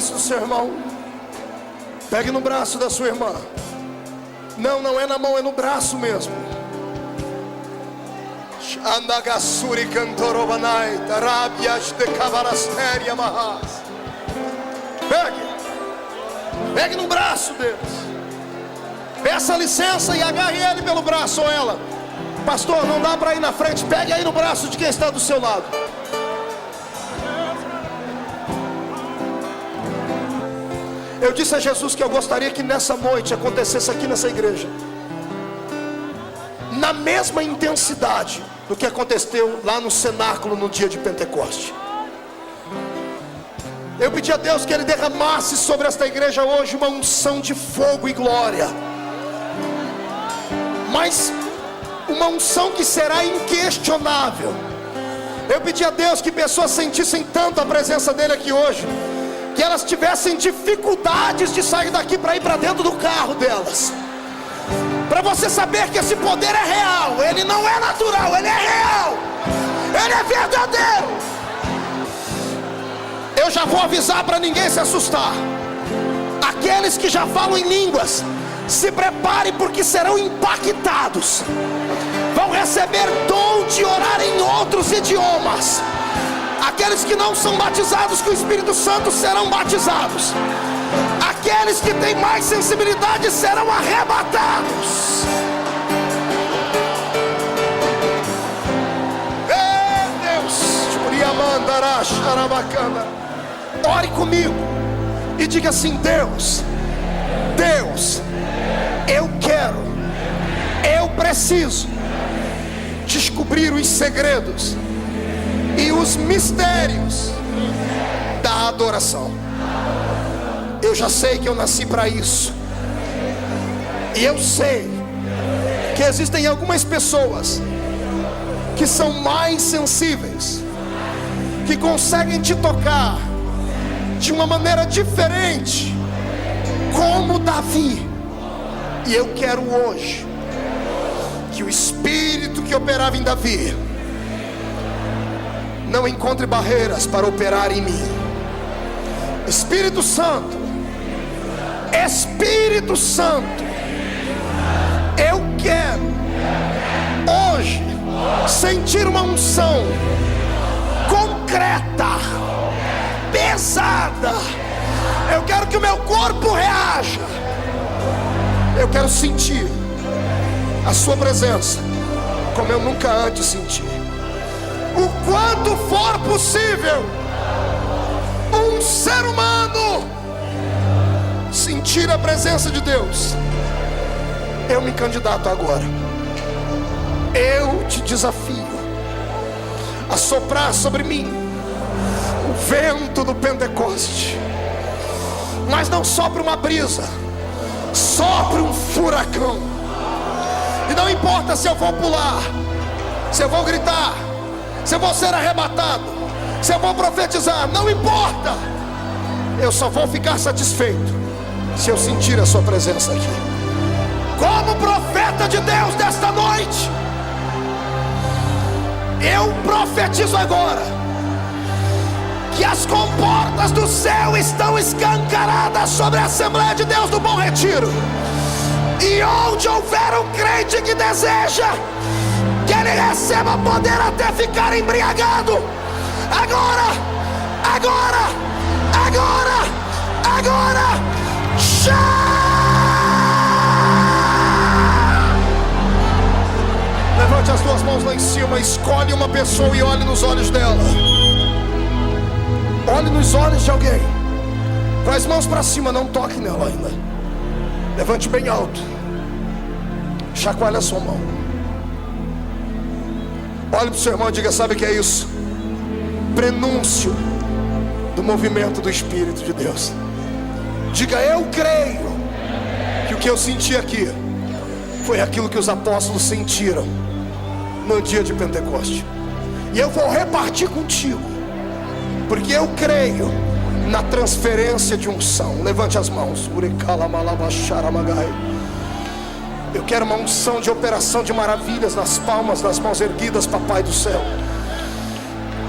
Do seu irmão, pegue no braço da sua irmã. Não é na mão, é no braço mesmo. Andagasuri cantorobanai, tarabias de cavarasteria mahas. Pegue no braço deles. peça licença e agarre ele pelo braço ou ela. Pastor, não dá para ir na frente, pegue aí no braço de quem está do seu lado. Eu disse a Jesus que eu gostaria que nessa noite acontecesse aqui nessa igreja, na mesma intensidade do que aconteceu lá no cenáculo no dia de Pentecoste. Eu pedi a Deus que Ele derramasse sobre esta igreja hoje uma unção de fogo e glória, mas uma unção que será inquestionável. Eu pedi a Deus que pessoas sentissem tanto a presença dEle aqui hoje, que elas tivessem dificuldades de sair daqui para ir para dentro do carro delas, para você saber que esse poder é real. Ele não é natural, ele é real, ele é verdadeiro. Eu já vou avisar para ninguém se assustar. Aqueles que já falam em línguas, se preparem, porque serão impactados. Vão receber dom de orar em outros idiomas. Aqueles que não são batizados com o Espírito Santo serão batizados. Aqueles que têm mais sensibilidade serão arrebatados. Meu Deus, ore comigo e diga assim: Deus, eu preciso descobrir os segredos e os mistérios da adoração. Eu já sei que eu nasci para isso, e eu sei que existem algumas pessoas que são mais sensíveis, que conseguem te tocar de uma maneira diferente, como Davi. E eu quero hoje que o Espírito que operava em Davi não encontre barreiras para operar em mim. Espírito Santo, eu quero hoje sentir uma unção concreta, pesada. Eu quero que o meu corpo reaja. Eu quero sentir a sua presença como eu nunca antes senti. O quanto for possível, um ser humano sentir a presença de Deus. Eu me candidato agora. Eu te desafio a soprar sobre mim o vento do Pentecoste. Mas não sopra uma brisa, sopra um furacão. E não importa se eu vou pular, se eu vou gritar, se eu vou ser arrebatado, se eu vou profetizar, não importa. Eu só vou ficar satisfeito se eu sentir a sua presença aqui. Como profeta de Deus desta noite, eu profetizo agora que as comportas do céu estão escancaradas sobre a Assembleia de Deus do Bom Retiro. E onde houver um crente que deseja que ele receba poder até ficar embriagado, agora, levante as duas mãos lá em cima, escolhe uma pessoa e olhe nos olhos dela. Olhe nos olhos de alguém, com as mãos para cima, não toque nela ainda. Levante bem alto, chacoalhe a sua mão. Olhe para o seu irmão e diga: sabe o que é isso? Prenúncio do movimento do Espírito de Deus. Diga: eu creio que o que eu senti aqui foi aquilo que os apóstolos sentiram no dia de Pentecoste. E eu vou repartir contigo, porque eu creio na transferência de unção. Levante as mãos. Eu quero uma unção de operação de maravilhas nas palmas das mãos erguidas, Papai do céu.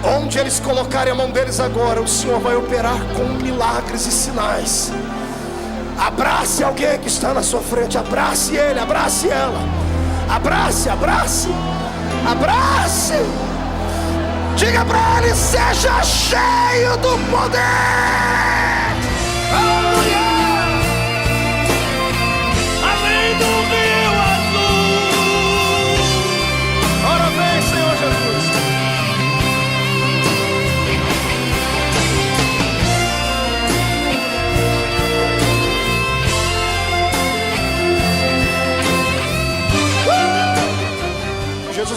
Onde eles colocarem a mão deles agora, o Senhor vai operar com milagres e sinais. Abrace alguém que está na sua frente. Abrace ele, abrace ela. Abrace. Diga para ele: seja cheio do poder. Aleluia! Além do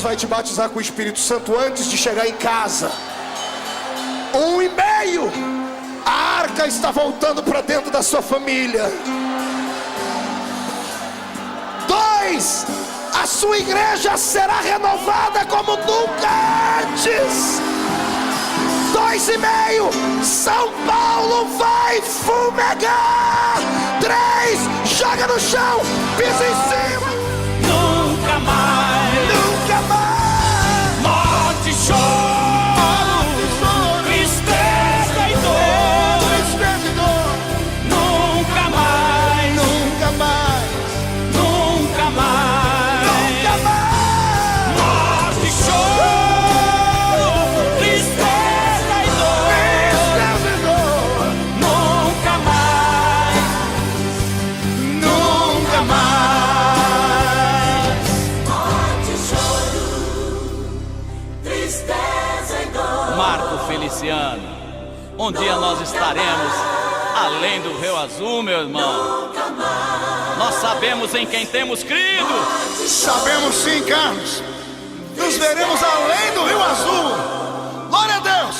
vai te batizar com o Espírito Santo antes de chegar em casa. 1,5. A arca está voltando para dentro da sua família. 2. A sua igreja será renovada como nunca antes. 2,5. São Paulo vai fumegar. 3. Joga no chão, pisa em cima. Nunca mais, Nunca mais. morte, choro, tristeza e dor. Nunca mais, Nunca mais. nunca mais, Nunca mais. morte, choro, tristeza e dor. Nunca mais, nunca mais. Marco Feliciano, um dia nós estaremos além do Rio Azul, meu irmão. Nós sabemos em quem temos crido. Sabemos sim, Carlos. Nos veremos além do Rio Azul. Glória a Deus.